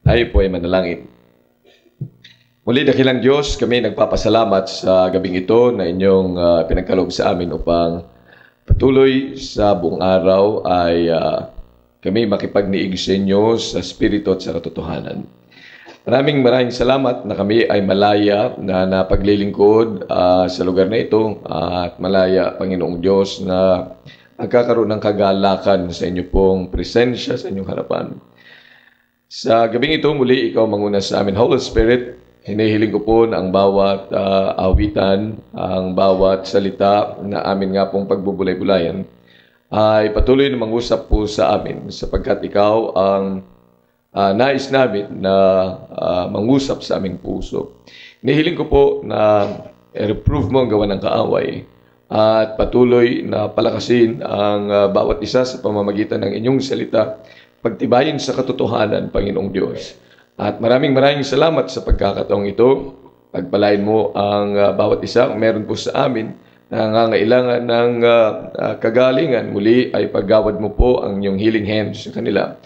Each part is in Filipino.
Tayo po ay manalangin. Muli, dakilang Diyos, kami nagpapasalamat sa gabing ito na inyong pinagkaloob sa amin upang patuloy sa buong araw ay kami makipagniig sa inyo sa Espiritu at sa katotohanan. Maraming salamat na kami ay malaya na napaglilingkod sa lugar na ito at malaya, Panginoong Diyos, na magkakaroon ng kagalakan sa inyo pong presensya sa inyong harapan. Sa gabing ito, muli ikaw manguna sa amin, Holy Spirit. Hinihiling ko po na ang bawat awitan, ang bawat salita na amin nga pong pagbubulay-bulayan ay patuloy na mangusap po sa amin sapagkat ikaw ang nais namin na mangusap sa aming puso. Hinihiling ko po na i-reprove mo ang gawa ng kaaway at patuloy na palakasin ang bawat isa sa pamamagitan ng inyong salita, pagtibayin sa katotohanan, Panginoong Diyos. At maraming salamat sa pagkakataong ito. Pagpalain mo ang bawat isa. Meron po sa amin na nangangailangan ng kagalingan. Muli ay paggawad mo po ang iyong healing hands sa kanila.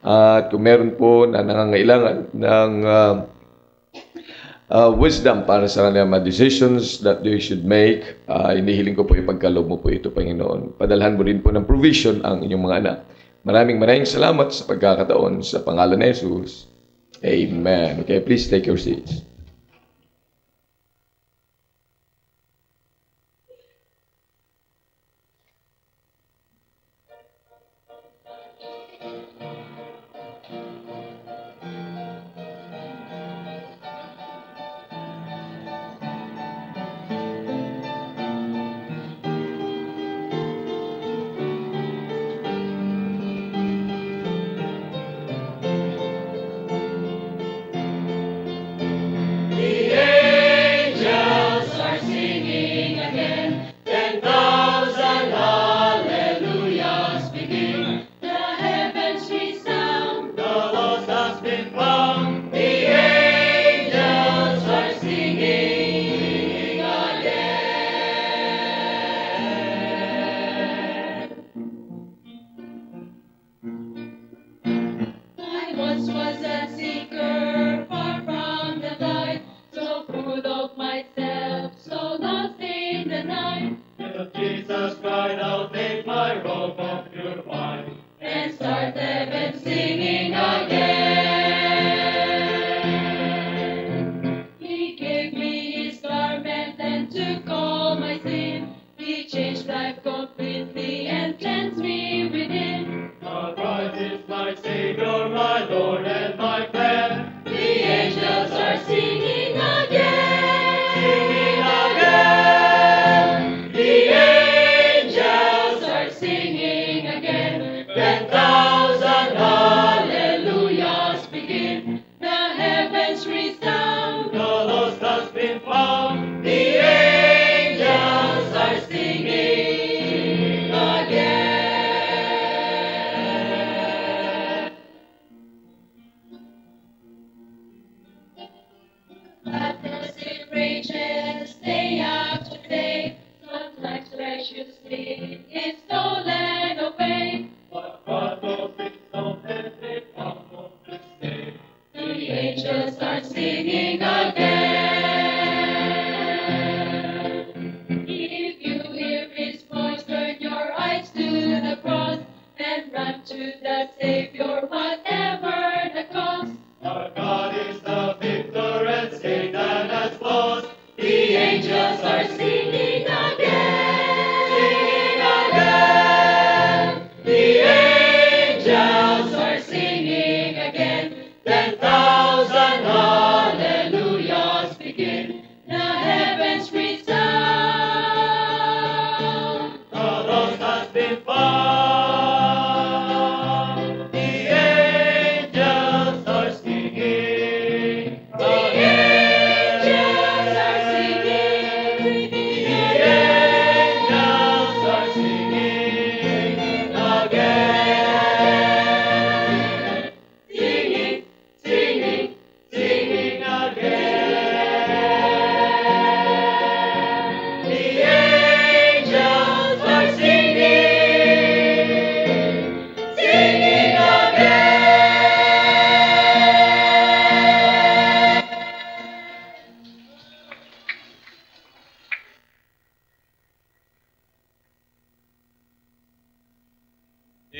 At kung meron po na nangangailangan ng wisdom para sa kanilang decisions that they should make, inihiling ko po ipagkaloob mo po ito, Panginoon. Padalhan mo rin po ng provision ang inyong mga anak. Maraming salamat sa pagkakataon sa pangalan ni Jesus. Amen. Okay, please take your seats.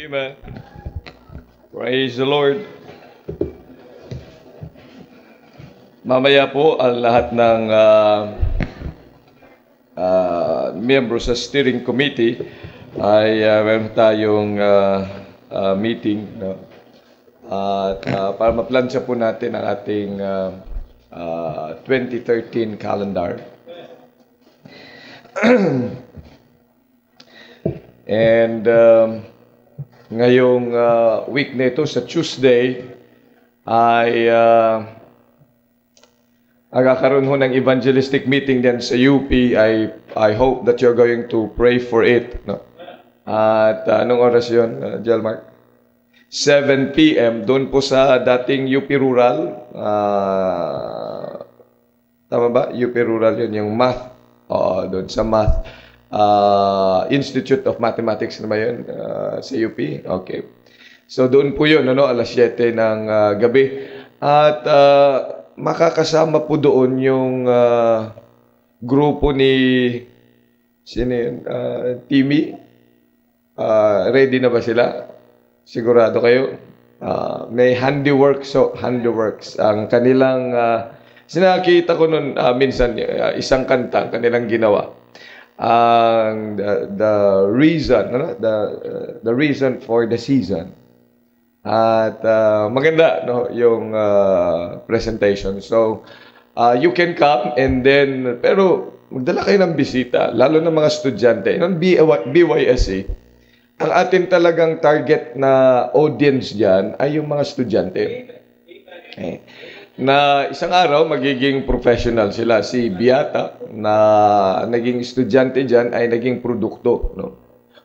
Amen. Praise the Lord. Mamaya po ang lahat ng miyembro sa steering committee ay meron tayong meeting, no? At para maplansya po natin ang ating 2013 calendar. And ngayong week nito sa Tuesday ay magkakaroon ho ng evangelistic meeting din sa UP. I hope that you're going to pray for it, no? At anong oras yun, Jelmark? 7 p.m. doon po sa dating UP Rural. Tama ba? UP Rural yun, yung math. Oo, doon sa math. Institute of Mathematics na ba yun? Sa UP? Okay. So doon po yun, ano, alas 7 ng gabi. At makakasama po doon yung grupo ni sino yun? Timmy. Ready na ba sila? Sigurado kayo? May handiworks. Ang kanilang sinakita ko nun minsan isang kanta kanilang ginawa. The reason, ano? The reason for the season. At maganda, no, yung presentation. So you can come and then pero magdala kayo ng bisita, lalo ng mga estudyante. Noong BYSC, ang atin talagang target na audience diyan ay yung mga estudyante. Okay. Na isang araw magiging professional sila. Si Beata na naging estudyante diyan ay naging produkto, no?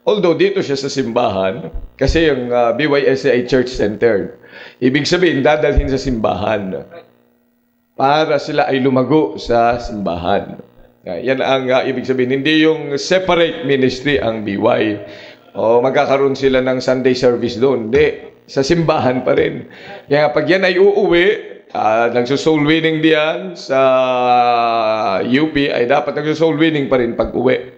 Although dito siya sa simbahan, kasi yung BYSC ay church-centered. Ibig sabihin, dadalhin sa simbahan para sila ay lumago sa simbahan. Yan ang ibig sabihin. Hindi yung separate ministry ang BY. O magkakaroon sila ng Sunday service doon. Hindi. Sa simbahan pa rin. Kaya pag yan ay uuwi, nagsusoul winning diyan sa UP, ay dapat nagsusoul winning pa rin pag uwi.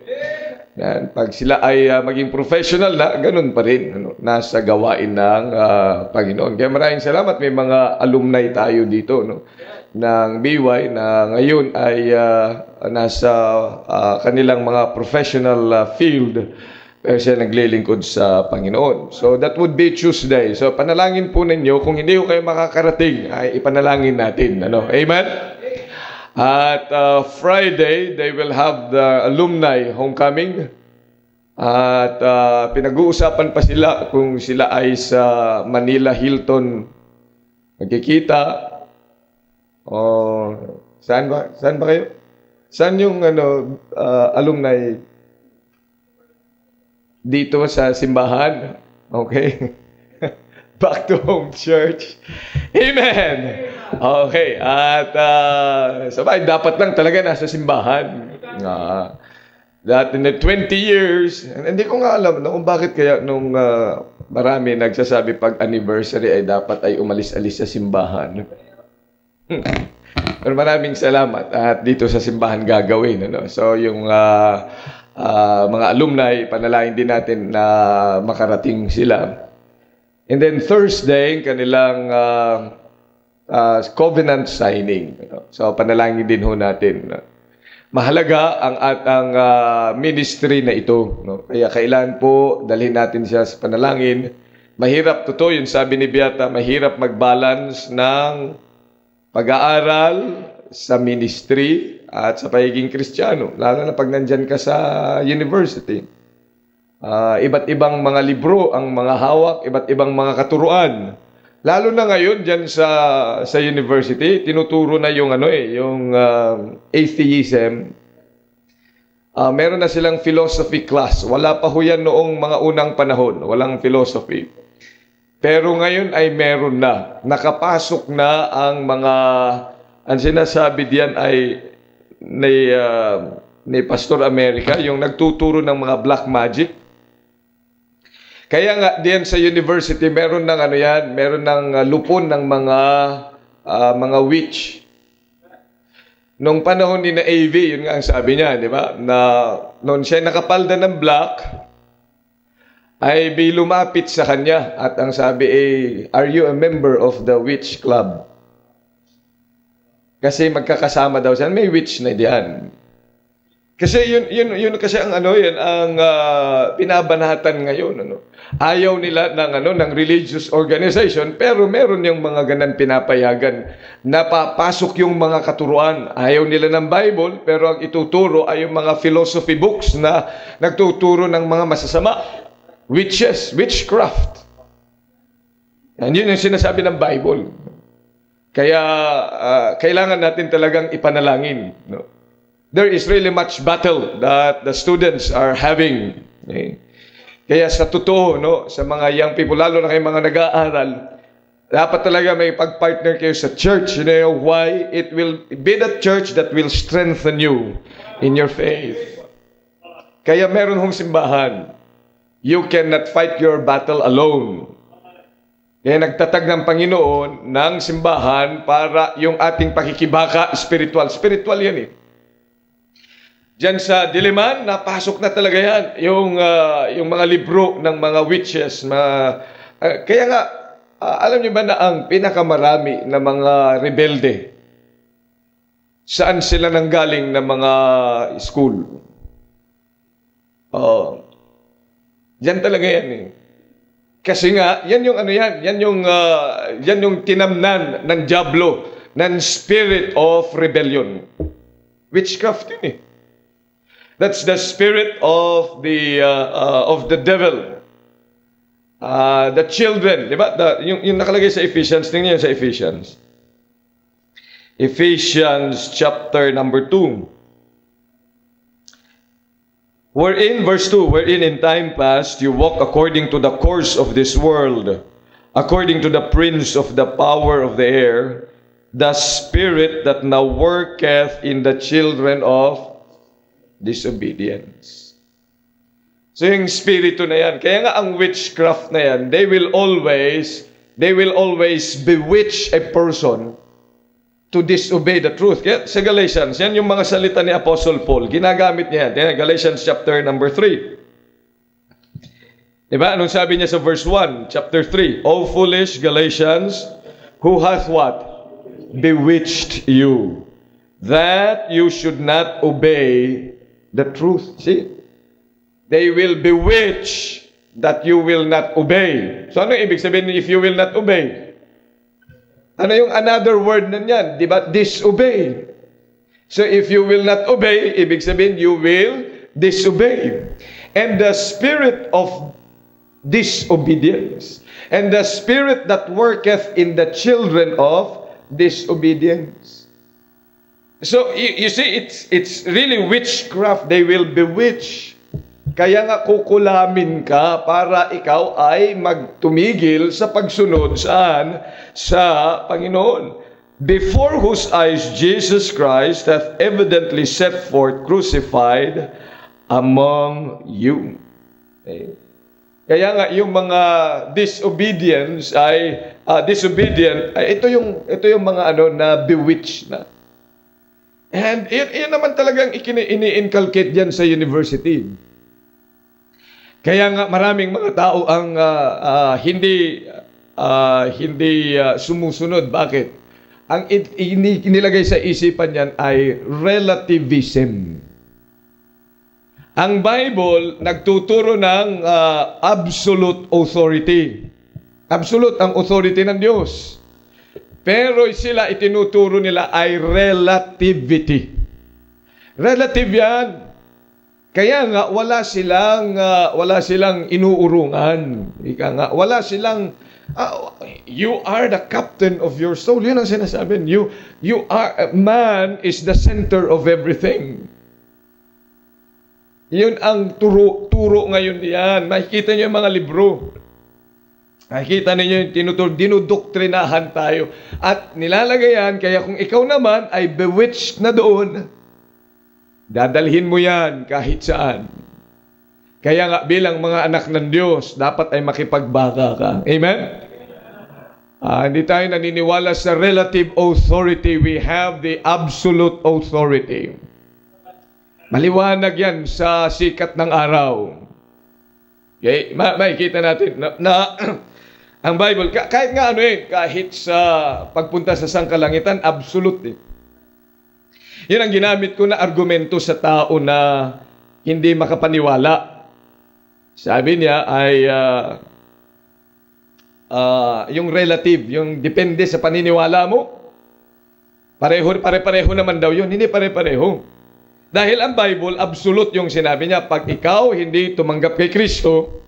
Yan. Pag sila ay maging professional na, ganun pa rin. Ano, nasa gawain ng Panginoon. Kaya maraming salamat. May mga alumni tayo dito, no, ng BY na ngayon ay nasa kanilang mga professional field. Pero siya naglilingkod sa Panginoon. So that would be Tuesday. So panalangin po ninyo. Kung hindi ko kayo makakarating, ay ipanalangin natin. Ano? Amen? At Friday, they will have the alumni homecoming. At pinag-uusapan pa sila kung sila ay sa Manila Hilton magkikita. O saan ba? Saan ba kayo? Saan yung alumni dito sa simbahan? Okay. Back to home church. Amen. Okay. At sabay, dapat lang talaga nasa simbahan. That in the 20 years, hindi ko nga alam kung bakit kaya nung marami nagsasabi pag anniversary ay dapat ay umalis-alis sa simbahan. Pero maraming salamat at dito sa simbahan gagawin. Ano? So yung mga alumni, panalangin din natin na makarating sila. And then Thursday, kanilang covenant signing. So panalangin din ho natin. Mahalaga ang ministry na ito. No? Kaya kailan po dalhin natin siya sa panalangin. Mahirap, totoo yun, sabi ni Beata, mahirap mag-balance ng pag-aaral sa ministry at sa pagiging Kristiyano, lalo na pag nandyan ka sa university. Iba't ibang mga libro ang mga hawak, iba't ibang mga katuruan. Lalo na ngayon dyan sa university, tinuturo na yung yung atheism. Meron na silang philosophy class. Wala pa ho yan noong mga unang panahon, walang philosophy. Pero ngayon ay meron na. Nakapasok na ang mga, ang sinasabi diyan ay ni Pastor America, yung nagtuturo ng mga black magic. Kaya nga diyan sa university meron ng meron ng lupon ng mga witch. Nung panahon ni na AV, yun nga ang sabi niya, di ba? Na noon siya nakapalda ng black, ay may lumapit sa kanya at ang sabi are you a member of the witch club? Kasi magkakasama daw siya. May witch na diyan. Kasi yun kasi ang binabanatan ngayon, Ayaw nila ng religious organization, pero meron yung mga ganan pinapayagan na papasok yung mga katuruan. Ayaw nila ng Bible, pero ang ituturo ay yung mga philosophy books na nagtuturo ng mga masasama. Witches, witchcraft. Yan yun yung sinasabi ng Bible. Kaya kailangan natin talagang ipanalangin, There is really much battle that the students are having. Kaya sa totoo, sa mga young people, lalo na kayo mga nag-aaral, dapat talaga may pag-partner kayo sa church. You know why? It will be the church that will strengthen you in your faith. Kaya meron hong simbahan. You cannot fight your battle alone. Kaya nagtatag ng Panginoon ng simbahan para yung ating pakikibaka spiritual. Spiritual yan Diyan sa Diliman, napasok na talaga yan. Yung mga libro ng mga witches. Kaya nga, alam niyo ba na ang pinakamarami na mga rebelde, saan sila nanggaling na mga school? Diyan talaga yan Kasi nga, yan yung tinamnan ng diablo, ng spirit of rebellion. Witchcraft yun That's the spirit of the devil. The children, di ba? Yung nakalagay sa Ephesians, tingnan niyo sa Ephesians. Ephesians chapter number 2. Verse 2, wherein in time past you walk according to the course of this world, according to the prince of the power of the air, the spirit that now worketh in the children of disobedience. So yung spirito na yan, kaya nga ang witchcraft na yan, they will always bewitch a person to disobey the truth. Kaya sa Galatians, yan yung mga salita ni Apostle Paul, ginagamit niya yan. Galatians chapter number 3. Diba? Anong sabi niya sa verse 1, chapter 3? O foolish Galatians, who hath what? Bewitched you, that you should not obey the truth. See? They will bewitch that you will not obey. So ano ibig sabihin if you will not obey? Ano yung another word na yan? Diba? Disobey. So if you will not obey, ibig sabihin you will disobey. And the spirit of disobedience, and the spirit that worketh in the children of disobedience. So, you see, it's really witchcraft. They will bewitch. Kaya nga kukulamin ka para ikaw ay magtumigil sa pagsunod saan? Sa Panginoon. Before whose eyes Jesus Christ hath evidently set forth crucified among you. Kaya nga yung mga disobedient, ito yung mga na bewitched na. And yun naman talagang ini-inculcate dyan sa university. Kaya nga maraming mga tao ang hindi sumusunod. Bakit? Ang inilagay sa isipan yan ay relativism. Ang Bible nagtuturo ng absolute authority. Absolute ang authority ng Diyos. Pero sila itinuturo nila ay relativity. Relative yan. Kaya nga wala silang inuurungan. Ika nga wala silang you are the captain of your soul. Yun ang sinasabi. You are man is the center of everything. Yun ang turo ngayon diyan. Makikita niyo yung mga libro. Nakikita ninyo yung dinudoktrinahan tayo. At nilalagay yan, kaya kung ikaw naman ay bewitched na doon, dadalhin mo yan kahit saan. Kaya nga bilang mga anak ng Diyos, dapat ay makipagbaka ka. Amen? Hindi tayo naniniwala sa relative authority. We have the absolute authority. Maliwanag yan sa sikat ng araw. Okay? Makikita natin na ang Bible, kahit nga kahit sa pagpunta sa sangkalangitan, absolute. Yun ang ginamit ko na argumento sa tao na hindi makapaniwala. Sabi niya ay yung relative, yung depende sa paniniwala mo. Pare-pareho naman daw yun. Hindi pare-pareho. Dahil ang Bible, absolute yung sinabi niya. Pag ikaw hindi tumanggap kay Kristo,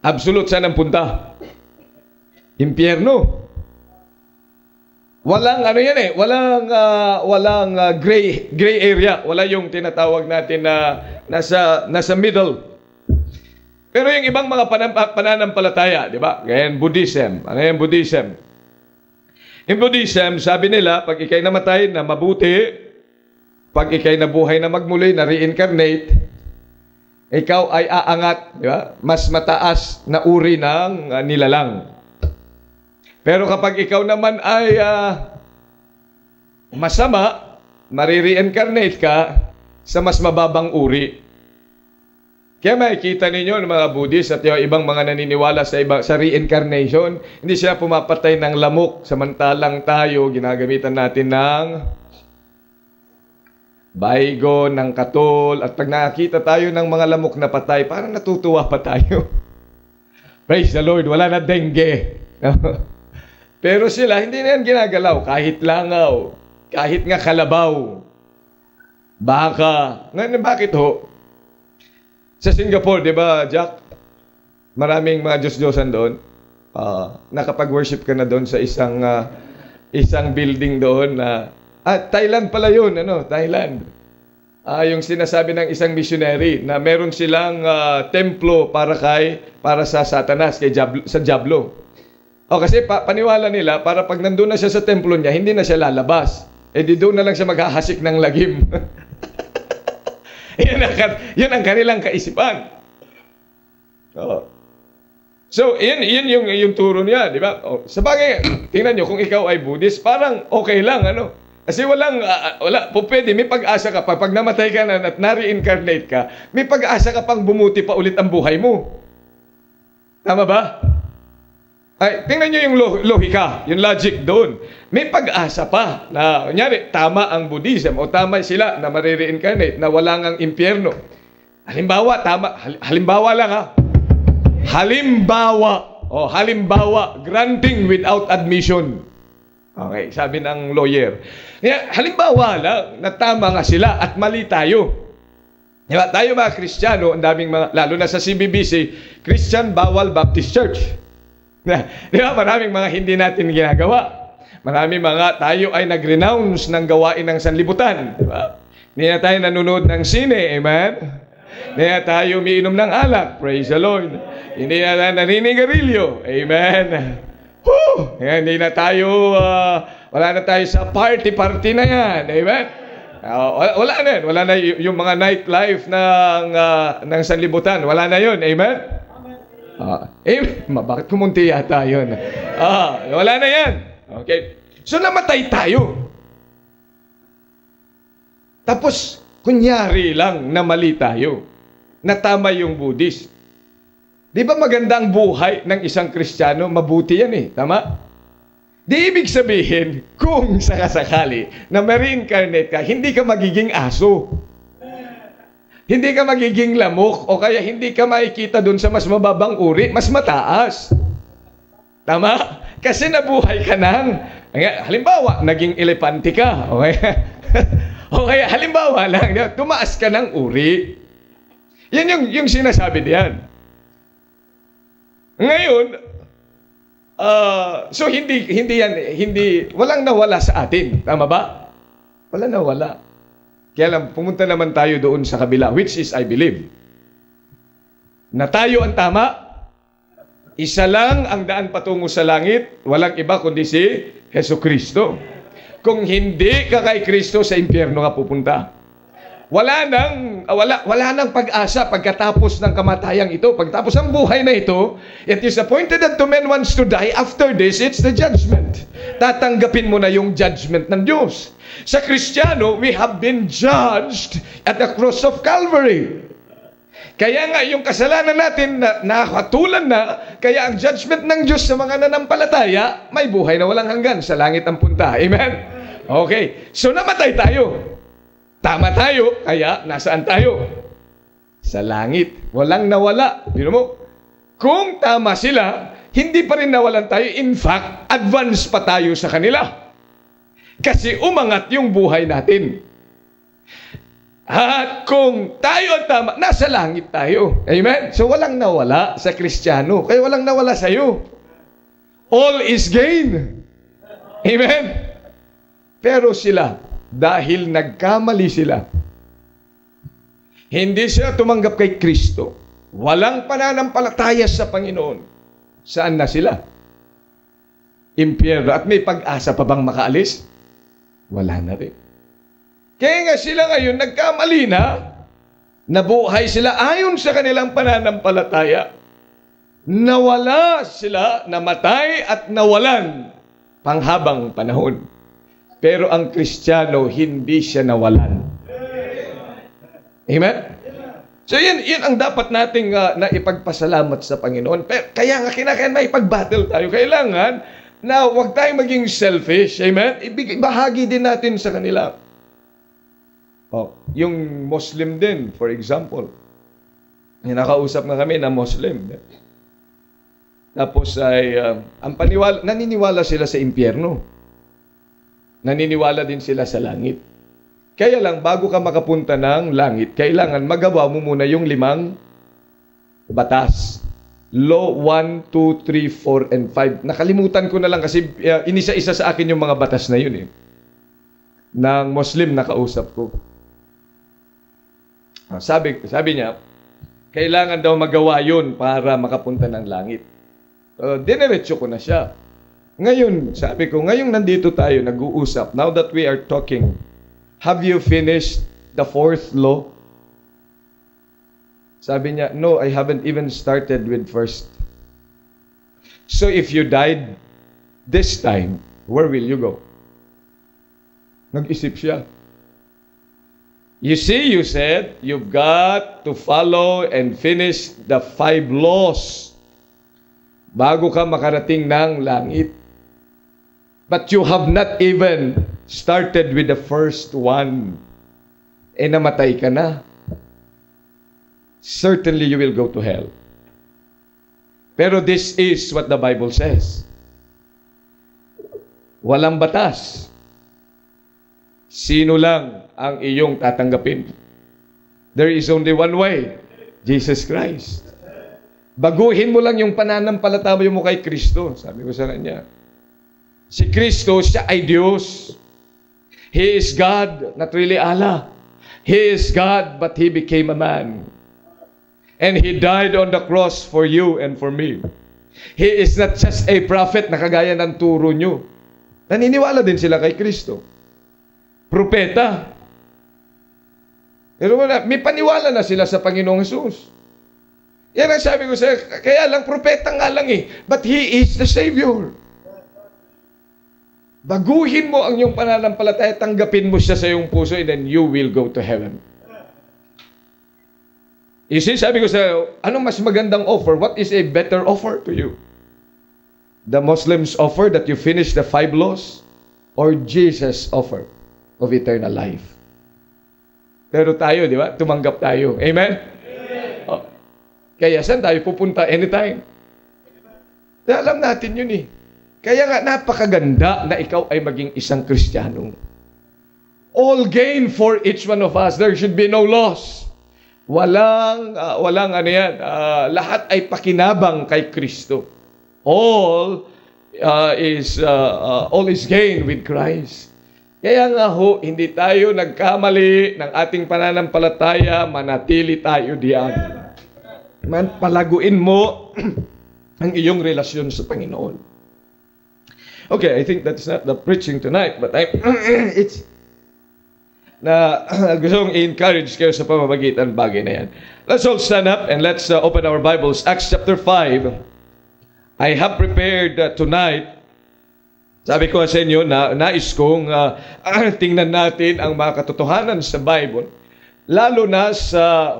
absolute saan ang punta? Impyerno. Walang walang gray area. Wala yung tinatawag natin na nasa middle. Pero yung ibang mga pananampalataya, di ba? Ngayon, Buddhism. Ano yung Buddhism? In Buddhism, sabi nila, pag ikay namatay na mabuti, pag ikay nabuhay na magmuli, na reincarnate, ikaw ay aangat, di ba? Mas mataas na uri ng nilalang. Pero kapag ikaw naman ay masama, marireincarnate ka sa mas mababang uri. Kaya makikita ninyo ng mga Buddhist at yung ibang mga naniniwala sa reincarnation, hindi sila pumapatay ng lamok, samantalang tayo ginagamitan natin ng baygon, ng katol, at pag nakakita tayo ng mga lamok na patay, parang natutuwa pa tayo. Praise the Lord, wala na dengue. Pero sila, hindi na yan ginagalaw, kahit langaw, kahit nga kalabaw, baka. Ngayon, bakit ho? Sa Singapore, di ba, Jack? Maraming mga Diyos-Diyosan doon. Nakapag-worship ka na doon sa isang building doon na... Thailand pala yun, Thailand. Yung sinasabi ng isang missionary na meron silang templo para sa Satanas, sa Diablo. Kasi paniwala nila, para pag nandun na siya sa templo niya, hindi na siya lalabas. Di doon na lang siya maghahasik ng lagim. Yun ang kanilang kaisipan. So, yun yung turo niya, di ba? Sa bagay, tingnan nyo, kung ikaw ay Buddhist, parang okay lang, Kasi wala, pwede, may pag-asa ka pa. Pag namatay ka na at na-reincarnate ka, may pag-asa ka pang bumuti pa ulit ang buhay mo. Tama ba? Ay, tingnan nyo yung lohika, yung logic doon. May pag-asa pa na, kunyari, tama ang Buddhism o tama sila na marireincarnate, na wala ngang impyerno. Halimbawa lang Halimbawa, granting without admission. Okay, sabi ng lawyer. Halimbawa lang na tama nga sila at mali tayo. Diba? Tayo mga Kristiyano, ang daming mga, lalo na sa CBBC, Christian Bawal Baptist Church. Di ba? Maraming mga hindi natin ginagawa. Maraming mga tayo ay nag-renounce ng gawain ng sanlibutan. Di ba? Hindi na tayo nanonood ng sine. Amen? Hindi na tayo umiinom ng alak. Praise the Lord. Hindi na tayo naninigarilyo. Amen? Hindi na tayo, wala na tayo sa party na yan. Amen? Wala na yung mga nightlife ng sanlibutan. Wala na yun. Amen? Bakit kumunti yata yun? Wala na yan. Okay. So, namatay tayo. Tapos, kunyari lang na mali tayo. Na tama yung Buddhist. Di ba maganda ang buhay ng isang Kristiyano? Mabuti yan Tama? Di ibig sabihin, kung sakasakali na ma-reincarnate ka, hindi ka magiging aso. Hindi ka magiging lamok o kaya hindi ka makikita dun sa mas mababang uri, mas mataas. Tama? Kasi nabuhay ka halimbawa, naging elepante ka. Okay? O kaya halimbawa lang, tumaas ka ng uri. Yan yung sinasabi diyan. Ngayon, so walang nawala sa atin. Tama ba? Walang nawala. Kaya lang, pumunta naman tayo doon sa kabila, which is, I believe, na tayo ang tama, isa lang ang daan patungo sa langit, walang iba kundi si Jesucristo. Kung hindi ka kay Kristo, sa impyerno ka pupunta. Wala nang pag-asa pagkatapos ng kamatayang ito. Pagkatapos ang buhay na ito, it is appointed that to man wants to die. After this, it's the judgment. Tatanggapin mo na yung judgment ng Diyos. Sa Kristiyano, we have been judged at the cross of Calvary. Kaya nga, yung kasalanan natin na nakatulan na, kaya ang judgment ng Diyos sa mga nanampalataya, may buhay na walang hanggan, sa langit ang punta. Amen? Okay. So, namatay tayo. Tama tayo, kaya nasaan tayo? Sa langit. Walang nawala. Bino mo? Kung tama sila, hindi pa rin nawalan tayo. In fact, advance pa tayo sa kanila. Kasi umangat yung buhay natin. At kung tayo ang tama, nasa langit tayo. Amen? So walang nawala sa Kristiyano. Kaya walang nawala sa iyo. All is gain. Amen? Pero sila, dahil nagkamali sila, hindi sila tumanggap kay Kristo. Walang pananampalataya sa Panginoon. Saan na sila? Impyerno. At may pag-asa pa bang makaalis? Wala na rin. Kaya nga sila ngayon nagkamali na, nabuhay sila ayon sa kanilang pananampalataya. Nawala sila, namatay at nawalan panghabang panahon. Pero ang Kristiyano, hindi siya nawalan. Amen? So yan ang dapat nating naipagpasalamat sa Panginoon. Pero, kaya nga kinakailangan may pag-battle tayo. Kailangan na huwag tayong maging selfish. Amen? Bahagi din natin sa kanila. Yung Muslim din, for example. Nakausap na kami na Muslim. Tapos ay, naniniwala sila sa impyerno. Naniniwala din sila sa langit. Kaya lang, bago ka makapunta ng langit, kailangan magawa mo muna yung 5 batas. Law 1, 2, 3, 4, and 5. Nakalimutan ko na lang kasi inisa-isa sa akin yung mga batas na yun ng Muslim na kausap ko. Sabi niya, kailangan daw magawa yun para makapunta ng langit. Dineretso ko na siya. Ngayon, sabi ko, ngayong nandito tayo, nag-uusap, now that we are talking, have you finished the 4th law? Sabi niya, no, I haven't even started with 1st. So if you died this time, where will you go? Nag-isip siya. You see, you said, you've got to follow and finish the 5 laws bago ka makarating ng langit. But you have not even started with the 1st one. Namatay ka na. Certainly you will go to hell. Pero this is what the Bible says. Walang batas. Sino lang ang iyong tatanggapin? There is only one way, Jesus Christ. Baguhin mo lang yung pananampalataya mo kay Kristo. Sabi ko sa kanya, si Kristo, siya ay Diyos. He is God, not really Allah. He is God, but He became a man. And He died on the cross for you and for me. He is not just a prophet na kagaya ng turo nyo. Naniniwala din sila kay Kristo. Propeta. Pero may paniwala na sila sa Panginoong Jesus. Yan ang sabi ko sa kaya lang, propeta nga lang but He is the Savior. Baguhin mo ang iyong pananampalataya, tanggapin mo siya sa iyong puso, and then you will go to heaven. You see, sabi ko sa anong mas magandang offer? What is a better offer to you? The Muslims offer that you finish the 5 laws, or Jesus offer of eternal life? Pero tayo, di ba? Tumanggap tayo. Amen? Kaya saan tayo pupunta anytime? Kaya alam natin yun Kaya nga napakaganda na ikaw ay maging isang Kristiyano. All gain for each one of us. There should be no loss. Walang lahat ay pakinabang kay Kristo. All is gain with Christ. Kaya nga hindi tayo nagkamali ng ating pananampalataya, manatili tayo diyan. Palaguin mo ang iyong relasyon sa Panginoon. Okay, I think that's not the preaching tonight, but it's gusto kong i-encourage kayo sa pamamagitan bagay na yan. Let's all stand up and let's open our Bibles. Acts chapter 5. I have prepared tonight. Sabi ko sa inyo na nais kong tingnan natin ang mga katotohanan sa Bible. Lalo na sa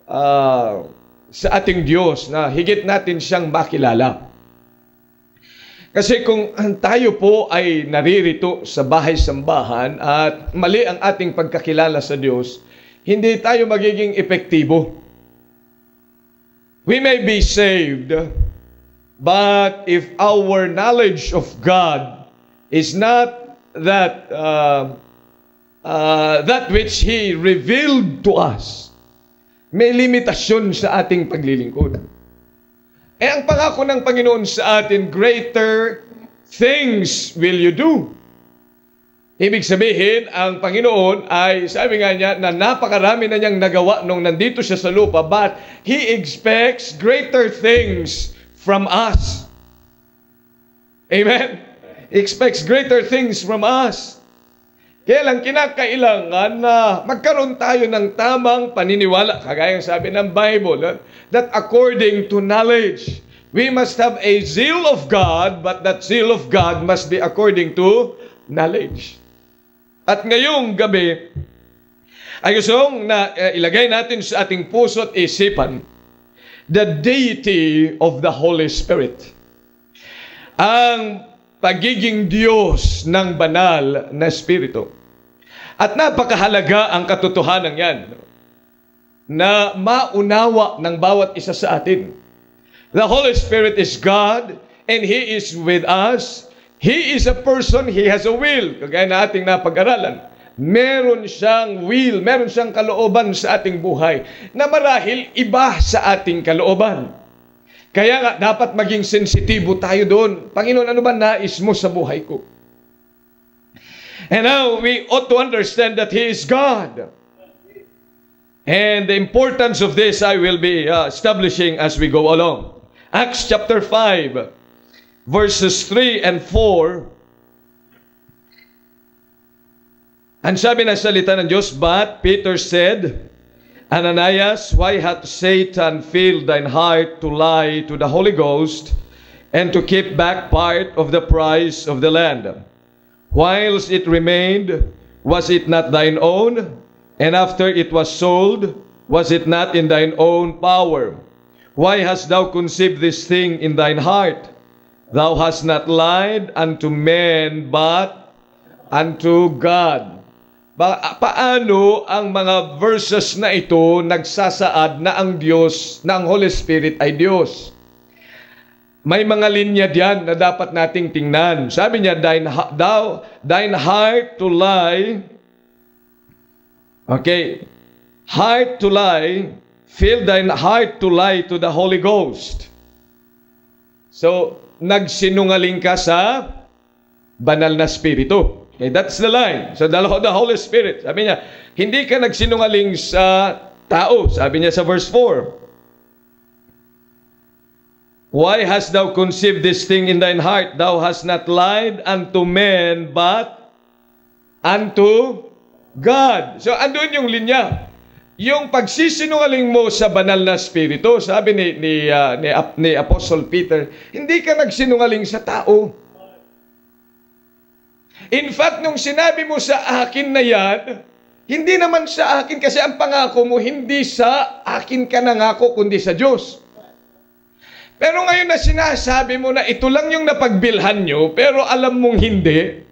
sa ating Diyos na higit natin siyang makilala. Kasi kung tayo po ay naririto sa bahay-sambahan at mali ang ating pagkakilala sa Diyos, hindi tayo magiging epektibo. We may be saved, but if our knowledge of God is not that which He revealed to us, may limitasyon sa ating paglilingkod. Ang pangako ng Panginoon sa atin, greater things will you do. Ibig sabihin, ang Panginoon ay, sabi nga niya, na napakarami na niyang nagawa nung nandito siya sa lupa, but He expects greater things from us. Amen? He expects greater things from us. Kaya lang kinakailangan na magkaroon tayo ng tamang paniniwala, kagaya sabi ng Bible, that according to knowledge, we must have a zeal of God, but that zeal of God must be according to knowledge. At ngayong gabi, ay gustong na ilagay natin sa ating puso at isipan the deity of the Holy Spirit. Ang pagiging Diyos ng banal na Espiritu. At napakahalaga ang katotohanan yan na maunawa ng bawat isa sa atin. The Holy Spirit is God and He is with us. He is a person, He has a will. Kagaya na ating napag-aralan. Meron siyang will, meron siyang kalooban sa ating buhay na marahil iba sa ating kalooban. Kaya nga, dapat maging sensitibo tayo doon. Panginoon, ano ba nais mo sa buhay ko? And now, we ought to understand that He is God. And the importance of this I will be establishing as we go along. Acts chapter 5, verses 3 and 4. Ang sabi ng salita ng Diyos, but Peter said, Ananias, why hath Satan filled thine heart to lie to the Holy Ghost and to keep back part of the price of the land? Whilst it remained, was it not thine own? And after it was sold, was it not in thine own power? Why hast thou conceived this thing in thine heart? Thou hast not lied unto men, but unto God. Paano ang mga verses na ito nagsasaad na ang Diyos, na ang Holy Spirit ay Diyos? May mga linya diyan na dapat nating tingnan. Sabi niya, thine heart to lie, okay, heart to lie, fill thine heart to lie to the Holy Ghost. So, nagsinungaling ka sa banal na Espiritu. Okay, that's the line. So, the Holy Spirit. Sabi niya, hindi ka nagsinungaling sa tao. Sabi niya sa verse 4. Why hast thou conceived this thing in thine heart? Thou hast not lied unto men, but unto God. So, andun yung linya. Yung pagsisinungaling mo sa banal na Espiritu, sabi ni Apostle Peter, hindi ka nagsinungaling sa tao. In fact, nung sinabi mo sa akin na yan, hindi naman sa akin kasi ang pangako mo, hindi sa akin ka nangako, kundi sa Diyos. Pero ngayon na sinasabi mo na ito lang yung napagbilhan nyo, pero alam mong hindi,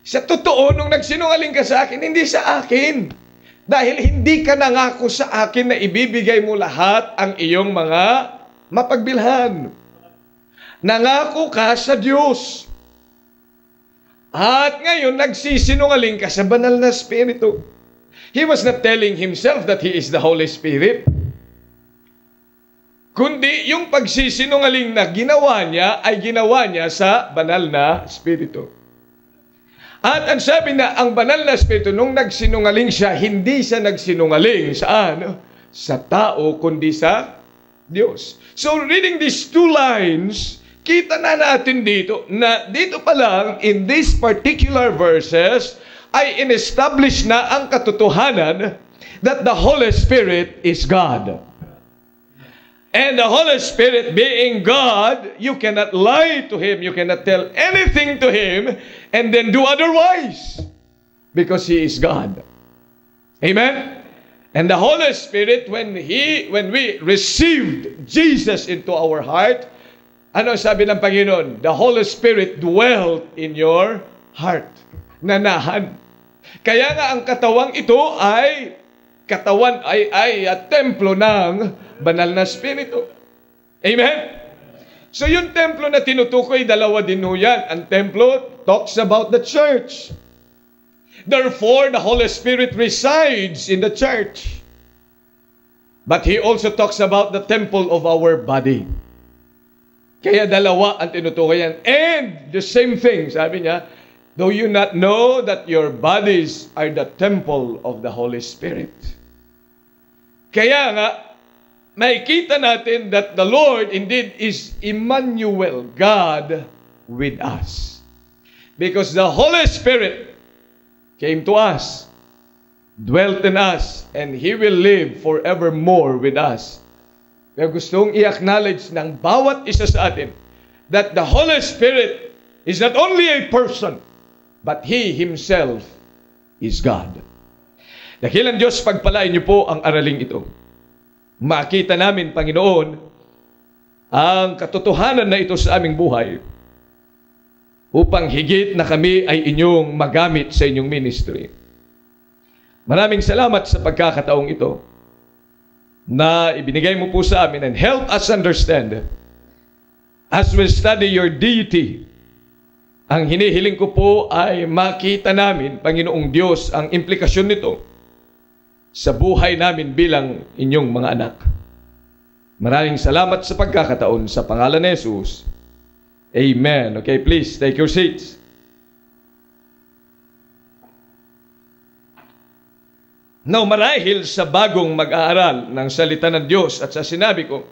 sa totoo, nung nagsinungaling ka sa akin, hindi sa akin. Dahil hindi ka nangako sa akin na ibibigay mo lahat ang iyong mga mapagbilhan. Nangako ka sa Diyos. At ngayon, nagsisinungaling ka sa banal na Espiritu. He was not telling himself that he is the Holy Spirit. Kundi yung pagsisinungaling na ginawa niya ay ginawa niya sa banal na Espiritu. At ang sabi na, ang banal na Espiritu, nung nagsinungaling siya, hindi siya nagsinungaling saan? Sa tao, kundi sa Diyos. So, reading these two lines, kita na natin dito na dito pa lang in these particular verses ay in-establish na ang katotohanan that the Holy Spirit is God. And the Holy Spirit being God, you cannot lie to Him, you cannot tell anything to Him and then do otherwise because He is God. Amen? And the Holy Spirit, when we received Jesus into our heart, ano sabi ng Panginoon? The Holy Spirit dwelt in your heart. Nanahan. Kaya nga ang katawang ito ay templo ng banal na Espiritu. Amen? So yung templo na tinutukoy, dalawa din ho yan. Ang templo talks about the church. Therefore, the Holy Spirit resides in the church. But He also talks about the temple of our body. Kaya dalawa ang tinutukoy yan. And the same thing, sabi niya, do you not know that your bodies are the temple of the Holy Spirit? Kaya nga, makikita natin that the Lord indeed is Emmanuel, God with us. Because the Holy Spirit came to us, dwelt in us, and He will live forevermore with us. Kaya gustong i-acknowledge ng bawat isa sa atin that the Holy Spirit is not only a person, but He Himself is God. Dakilang Diyos, pagpalain niyo po ang araling ito. Makita namin, Panginoon, ang katotohanan na ito sa aming buhay upang higit na kami ay inyong magamit sa inyong ministry. Maraming salamat sa pagkakataong ito na ibinigay mo po sa amin, and help us understand as we study your deity. Ang hinihiling ko po ay makita namin, Panginoong Diyos, ang implikasyon nito sa buhay namin bilang inyong mga anak. Maraming salamat sa pagkakataon sa pangalan ni Jesus. Amen. Okay, please take your seats. Now, marahil sa bagong mag-aaral ng salita ng Diyos at sa sinabi ko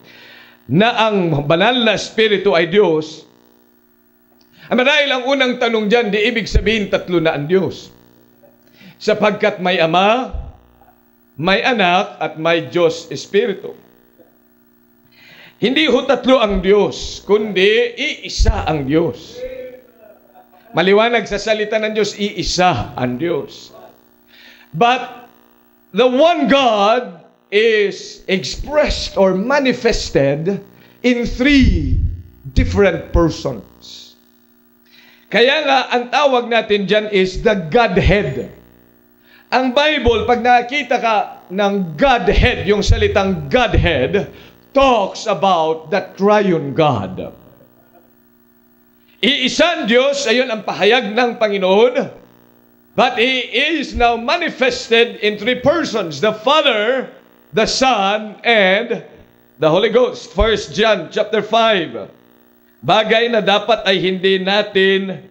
na ang banal na Espiritu ay Diyos, marahil ang unang tanong dyan, di ibig sabihin tatlo na ang Diyos. Sapagkat may Ama, may Anak, at may Diyos Espiritu. Hindi ho tatlo ang Diyos, kundi iisa ang Diyos. Maliwanag sa salita ng Diyos, iisa ang Diyos. But the one God is expressed or manifested in three different persons. Kaya nga, ang tawag natin dyan is the Godhead. Ang Bible, pag nakita ka ng Godhead, yung salitang Godhead, talks about the triune God. Iisang Diyos, ayon ang pahayag ng Panginoon, but He is now manifested in three persons, the Father, the Son, and the Holy Ghost. 1 John chapter 5. Bagay na dapat ay hindi natin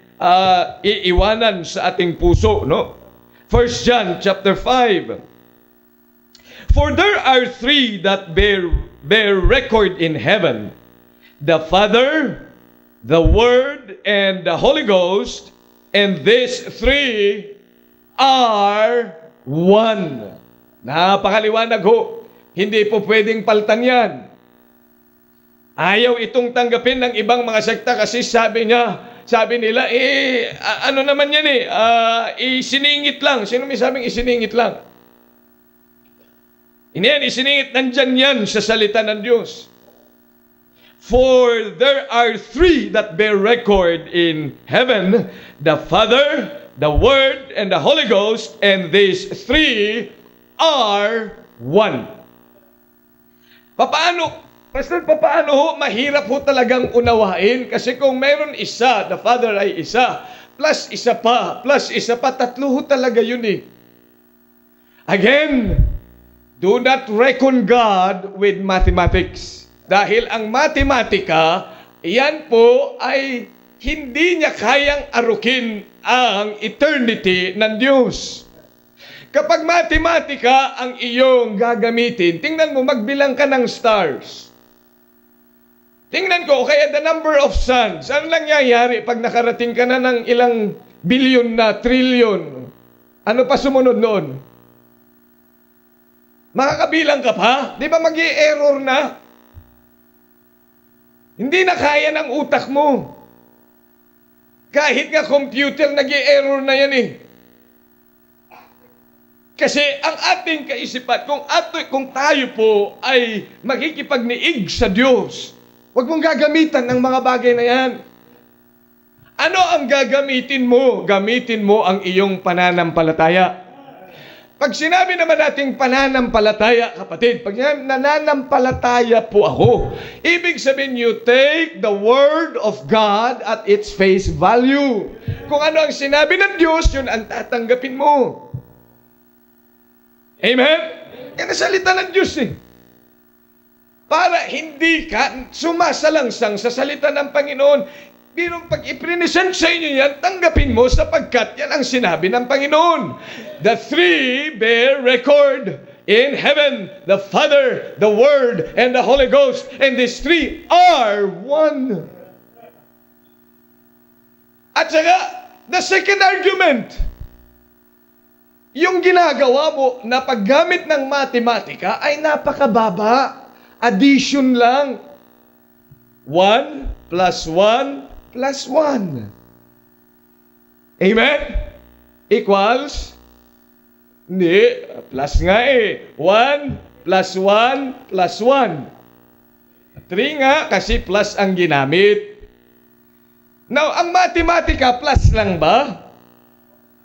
iiwanan sa ating puso, no? 1 John chapter 5. For there are three that bear record in heaven, the Father, the Word, and the Holy Ghost, and these three are one. Napakaliwanag ho. Hindi po pwedeng paltan yan. Ayaw itong tanggapin ng ibang mga sekta kasi sabi nila, ano naman yan isiningit lang. Sino may sabing isiningit lang? Isiningit, nandyan yan sa salita ng Diyos. For there are three that bear record in heaven, the Father, the Word, and the Holy Ghost, and these three are one. Pastor, paano ho? Mahirap ho talagang unawain kasi kung meron isa, the Father ay isa, plus isa pa, tatlo ho talaga yun eh. Again, do not reckon God with mathematics. Dahil ang matematika, yan po ay hindi niya kayang arukin ang eternity ng Diyos. Kapag matematika ang iyong gagamitin, tingnan mo, magbilang ka ng stars. Tingnan ko, kaya the number of suns, ano nangyayari pag nakarating ka na ng ilang billion na trillion? Ano pa sumunod noon? Makakabilang ka pa? Di ba mag-i-error na? Hindi na kaya ng utak mo. Kahit nga computer, nag-i-error na yan eh. Kasi ang ating kaisipan, kung tayo po ay makikipagniig sa Diyos, huwag mong gagamitan ng mga bagay na yan. Ano ang gagamitin mo? Gamitin mo ang iyong pananampalataya. Pag sinabi naman nating pananampalataya, kapatid, pag nananampalataya po ako, ibig sabihin you take the Word of God at its face value. Kung ano ang sinabi ng Diyos, yun ang tatanggapin mo. Amen? Yan ang salita ng Diyos eh. Para hindi ka sumasalangsang sa salita ng Panginoon. Pero pag iprinesent sa inyo yan, tanggapin mo sapagkat yan ang sinabi ng Panginoon. The three bear record in heaven, the Father, the Word, and the Holy Ghost. And these three are one. At saka, the second argument, yung ginagawa mo na paggamit ng matematika ay napakababa. Addition lang. 1 plus 1 plus 1. Amen? Equals? Hindi. Plus nga eh. 1 plus 1 plus 1. 3 nga kasi plus ang ginamit. Now, ang matematika, plus lang ba?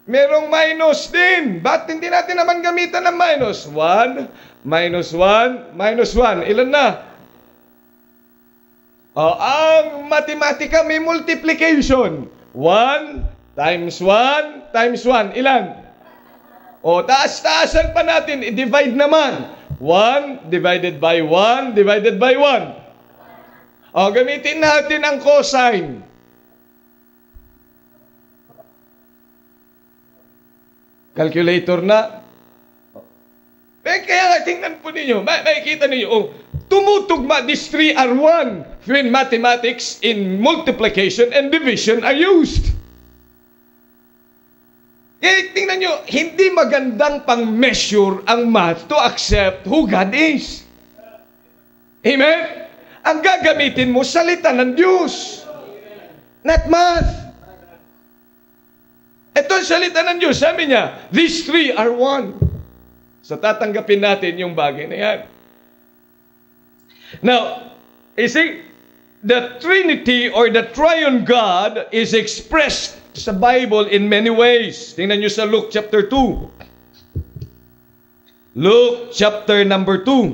Merong minus din. Ba't hindi natin naman gamitan ng minus? 1, minus 1, minus 1. Ilan na? Ang matematika may multiplication. 1 times 1 times 1. Ilan? Taas-taasan pa natin. I-divide naman. 1 divided by 1 divided by 1. Gamitin natin ang cosine. Calculator na. Kaya nga, tingnan po ninyo. Makikita ninyo, tumutugma, these three are one when mathematics in multiplication and division are used. Kaya tingnan nyo, hindi magandang pang-measure ang math to accept who God is. Amen? Ang gagamitin mo, salita ng Diyos. Not math. Ito ang salita ng Diyos. Sabi niya, these three are one. So tatanggapin natin yung bagay na yan. Now, you see, the Trinity or the Triune God is expressed sa Bible in many ways. Tingnan nyo sa Luke chapter 2. Luke chapter number 2.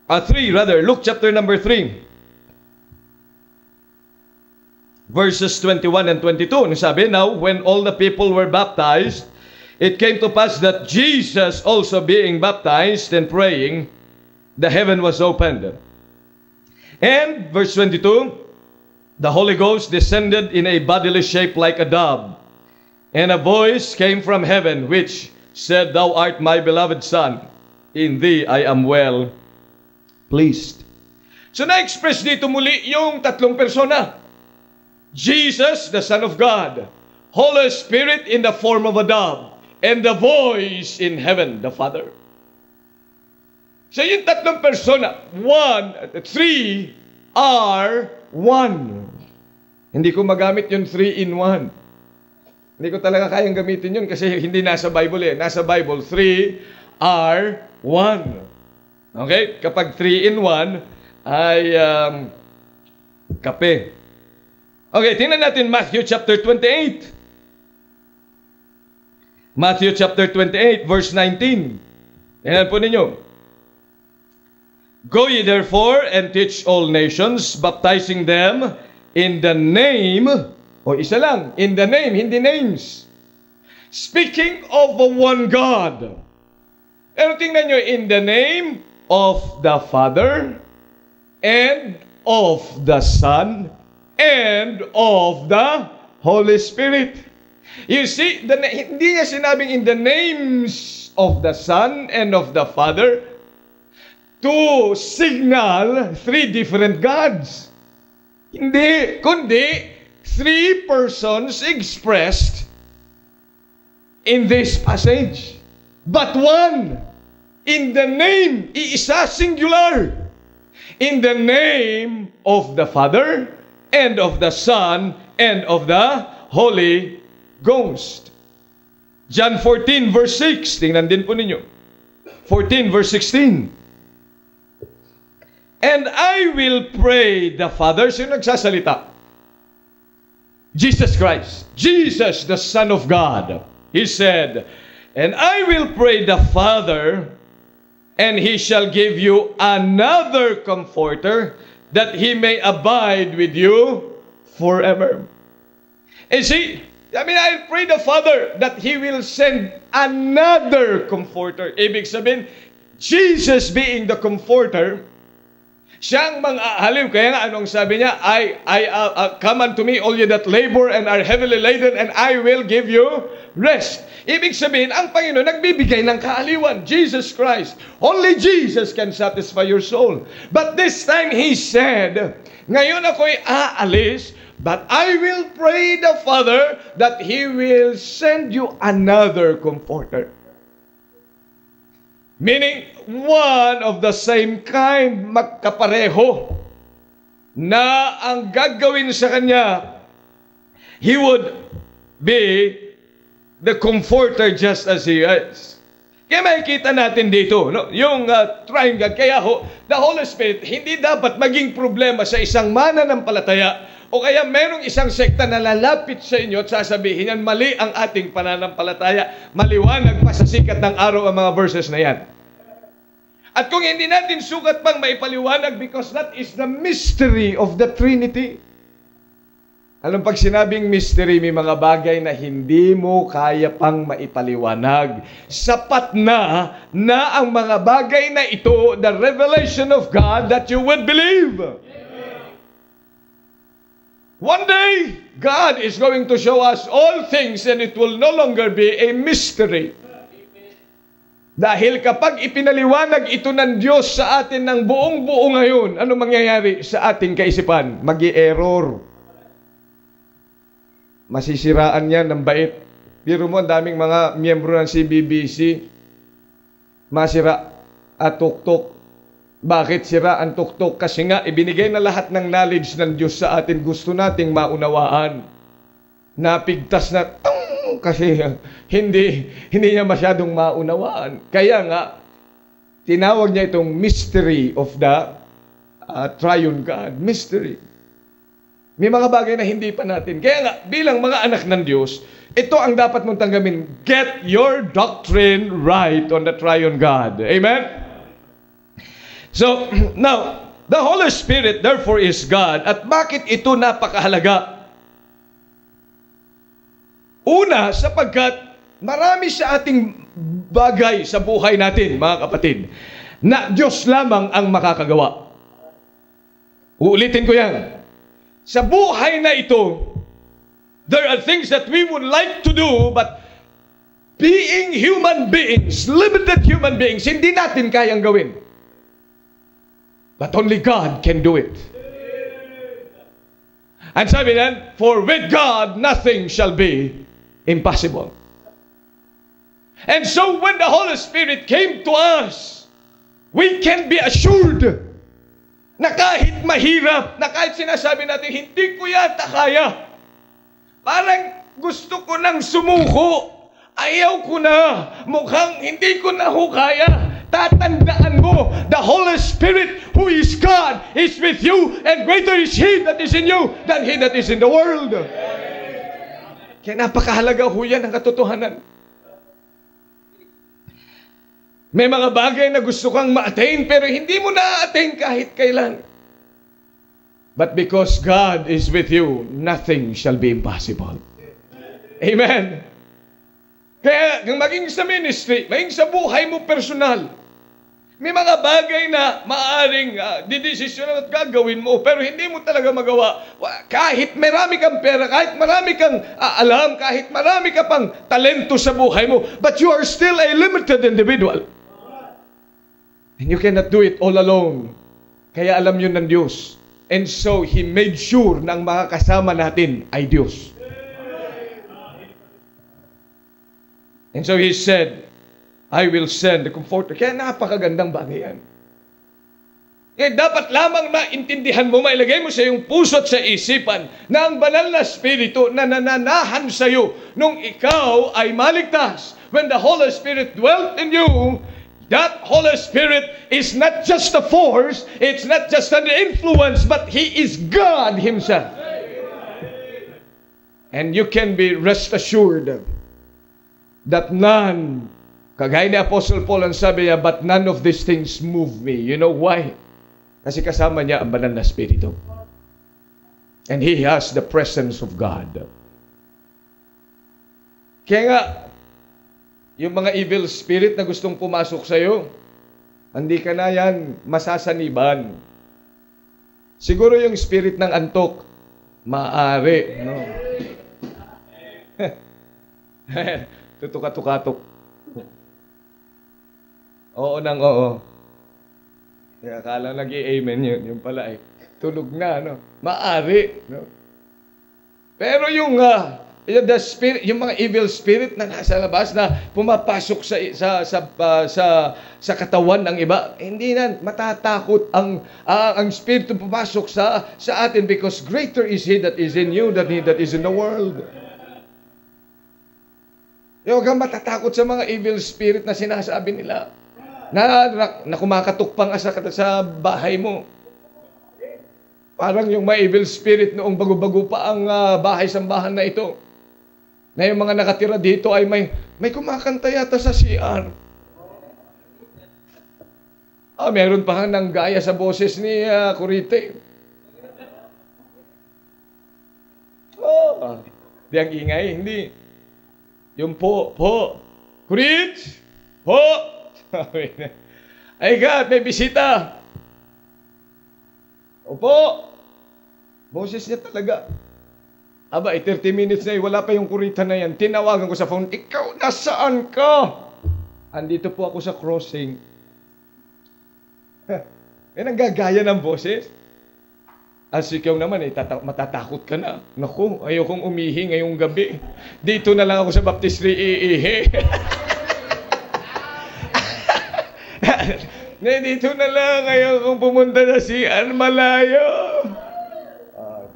3 rather. Luke chapter number 3. Verses 21 and 22. Sabi, now, when all the people were baptized, it came to pass that Jesus also being baptized and praying, the heaven was opened. And, verse 22, the Holy Ghost descended in a bodily shape like a dove. And a voice came from heaven, which said, Thou art my beloved Son, in thee I am well pleased. So, na-express dito muli yung tatlong persona. Jesus, the Son of God, Holy Spirit in the form of a dove, and the voice in heaven, the Father. So yung tatlong persona, three are one. Hindi ko magamit yung 3 in 1. Hindi ko talaga kayang gamitin yun kasi hindi nasa Bible eh. Nasa Bible, 3 are one. Okay? Kapag 3 in 1 ay kape. Okay, tingnan natin Matthew chapter 28. Matthew chapter 28, verse 19. Tingnan po ninyo. Go ye therefore and teach all nations, baptizing them in the name, isa lang, in the name, hindi names. Speaking of one God. Pero tingnan nyo, in the name of the Father, and of the Son, and of the Holy Spirit. You see, hindi niya sinabing in the names of the Son and of the Father to signal 3 different gods. Hindi, kundi 3 persons expressed in this passage. But one, in the name, iisa, singular, in the name of the Father, and of the Son, and of the Holy Ghost. John 14 verse 6. Tingnan din po ninyo. 14 verse 16. And I will pray the Father. Sino nagsasalita? Jesus Christ. Jesus, the Son of God. He said, and I will pray the Father, and He shall give you another Comforter, that He may abide with you forever. And see, I'll pray the Father that He will send another Comforter. Ibig sabihin, Jesus being the Comforter, siyang mang-aaliw. Kaya nga, anong sabi niya? Come unto me, all you that labor and are heavily laden, and I will give you rest. Ibig sabihin, ang Panginoon nagbibigay ng kaaliwan. Jesus Christ. Only Jesus can satisfy your soul. But this time, He said, ngayon ako'y aalis, but I will pray the Father that He will send you another Comforter. Meaning, one of the same kind, magkapareho, na ang gagawin sa Kanya, He would be the Comforter just as He is. Kaya makikita natin dito, no? Yung triangle. Kaya the Holy Spirit, hindi dapat maging problema sa isang mananampalataya o kaya merong isang sekta na lalapit sa inyo at sasabihin yan, mali ang ating pananampalataya. Maliwanag pa sa sikat ng araw ang mga verses na yan. At kung hindi natin sukat pang maipaliwanag, because that is the mystery of the Trinity. Alam, pag sinabing mystery, may mga bagay na hindi mo kaya pang maipaliwanag. Sapat na ang mga bagay na ito, the revelation of God, that you would believe. One day, God is going to show us all things and it will no longer be a mystery. Dahil kapag ipinaliwanag ito ng Diyos sa atin ng buong-buo ngayon, ano mangyayari sa ating kaisipan? Mag-i-error. Masisiraan yan ng bait. Biro mo, ang daming mga miyembro ng CBBC, masira at tuktok. Bakit sira ang tuktok? Kasi nga, ibinigay na lahat ng knowledge ng Diyos sa atin. Gusto nating maunawaan. Napigtas na, kasi hindi niya masyadong maunawaan. Kaya nga, tinawag niya itong mystery of the triune God. Mystery. May mga bagay na hindi pa natin. Kaya nga, bilang mga anak ng Diyos, ito ang dapat mong tanggamin. Get your doctrine right on the triune God. Amen? So, now, the Holy Spirit therefore is God. At bakit ito napakahalaga? Una, sapagkat marami sa ating bagay sa buhay natin, mga kapatid, na Diyos lamang ang makakagawa. Uulitin ko yan. Sa buhay na ito, there are things that we would like to do, but being human beings, limited human beings, hindi natin kayang gawin. But only God can do it. And sabi nan, for with God, nothing shall be impossible. And so when the Holy Spirit came to us, we can be assured na kahit mahirap, na kahit sinasabi natin, hindi ko yata kaya. Parang gusto ko nang sumuko. Ayaw ko na. Mukhang hindi ko na kaya. Tatandaan mo, the Holy Spirit who is God is with you, and greater is He that is in you than he that is in the world. Kaya napakahalaga ho yan ang katotohanan. May mga bagay na gusto kang ma-attain pero hindi mo na-attain kahit kailan. But because God is with you, nothing shall be impossible. Amen. Kaya kung maging sa ministry, maging sa buhay mo personal, may mga bagay na maaaring didesisyon at gagawin mo, pero hindi mo talaga magawa. Kahit marami kang pera, kahit marami kang alam, kahit marami ka pang talento sa buhay mo, but you are still a limited individual. And you cannot do it all alone. Kaya alam yun ng Diyos. And so, He made sure na ang makakasama natin ay Diyos. And so He said, I will send the Comforter. Kaya napakagandang bagay yan. Eh, dapat lamang naintindihan mo, mailagay mo sa iyong puso at sa isipan na ang banal na Espiritu na nananahan sa iyo nung ikaw ay maligtas. When the Holy Spirit dwelt in you, that Holy Spirit is not just a force, it's not just an influence, but He is God Himself. And you can be rest assured that none, kagaya ni Apostle Paul, ang sabi niya, but none of these things move me. You know why? Kasi kasama niya ang banal na Espiritu. And he has the presence of God. Kaya nga, yung mga evil spirit na gustong pumasok sa iyo, hindi ka na yan masasaniban. Siguro yung spirit ng antok, maaari, no? Tutukatuk-katuk. Oo nang oo. Kaya akala nag-i-amen yun. Yung pala ay tulog na, no? Maari, no? Pero yung the spirit, yung mga evil spirit na nasa labas na pumapasok sa katawan ng iba, hindi na matatakot ang spirito pumasok sa atin because greater is He that is in you than he that is in the world. Huwag kang matatakot sa mga evil spirit na sinasabi nila. Na kumakatok pa nga sa bahay mo. Parang yung mga evil spirit noong bago-bago pa ang bahay-sambahan na ito. Na yung mga nakatira dito ay may kumakanta yata sa CR. Meron pa nga nang gaya sa boses ni Kurite. Di ang ingay, hindi. Yung po, Kurit, po. Ay God, may bisita. Opo. Boses niya talaga. 30 minutes na wala pa yung kurita na yan. Tinawagan ko sa phone, ikaw, nasaan ka? Andito po ako sa crossing. May nanggagaya ng boses. As ikaw naman, matatakot ka na. Naku, ayokong umihi ngayong gabi. Dito na lang ako sa baptistry iihi. Dito na lang, ayokong pumunta na CR, malayo.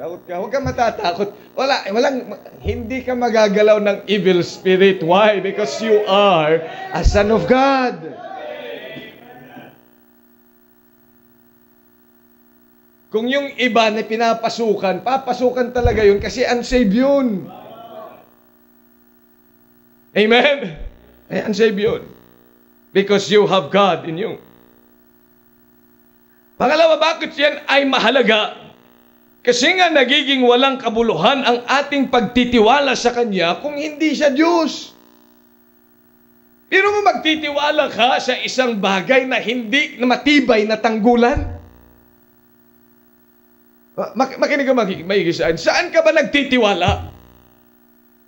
Takot ka, huwag kang matatakot. Hindi ka magagalaw ng evil spirit. Why? Because you are a son of God. Kung yung iba na pinapasukan, papasukan talaga yun kasi unsaved yun. Amen? Unsaved yun. Because you have God in you. Pangalawa, bakit yan ay mahalaga? Kasi nga nagiging walang kabuluhan ang ating pagtitiwala sa Kanya kung hindi siya Diyos. Pero mo magtitiwala ka sa isang bagay na hindi na matibay na tanggulan? Makinig ka maigi saan. Saan ka ba nagtitiwala?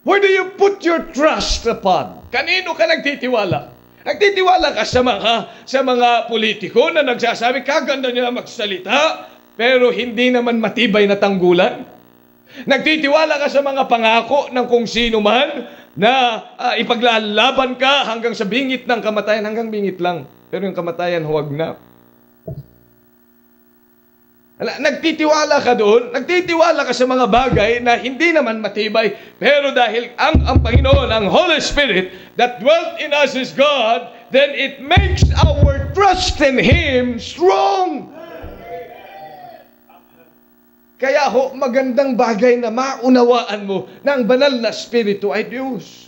Where do you put your trust upon? Kanino ka nagtitiwala? Nagtitiwala ka sa mga politiko na nagsasabi, kaganda nila magsalita, pero hindi naman matibay na tanggulan. Nagtitiwala ka sa mga pangako ng kung sino man na ipaglalaban ka hanggang sa bingit ng kamatayan, hanggang bingit lang. Pero yung kamatayan, huwag na. Nagtitiwala ka doon, nagtitiwala ka sa mga bagay na hindi naman matibay, pero dahil ang Panginoon, ang Holy Spirit that dwelt in us is God, then it makes our trust in Him strong. Kaya magandang bagay na maunawaan mo na ang banal na Espiritu ay Diyos.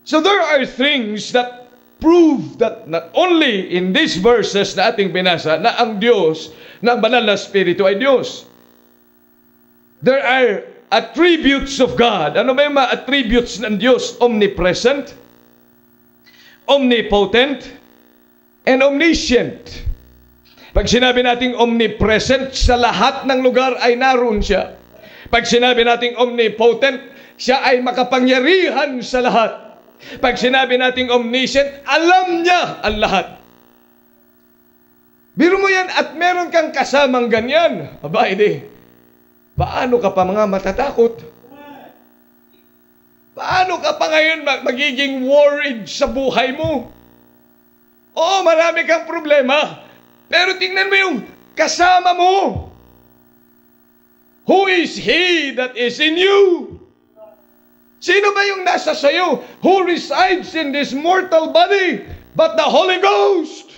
So there are things that prove that not only in these verses na ating binasa na ang Diyos, na ang banal na Espiritu ay Diyos. There are attributes of God. Ano ba yung mga attributes ng Diyos? Omnipresent, omnipotent, and omniscient. Pag sinabi nating omnipresent, sa lahat ng lugar ay naroon siya. Pag sinabi nating omnipotent, siya ay makapangyarihan sa lahat. Pag sinabi nating omniscient, alam niya ang lahat. Biro mo yan at meron kang kasamang ganyan. Aba, hindi. Paano ka pa mga matatakot? Paano ka pa ngayon magiging worried sa buhay mo? Oo, marami kang problema. Pero tingnan mo yung kasama mo. Who is He that is in you? Sino ba yung nasa sayo? Who resides in this mortal body? But the Holy Ghost.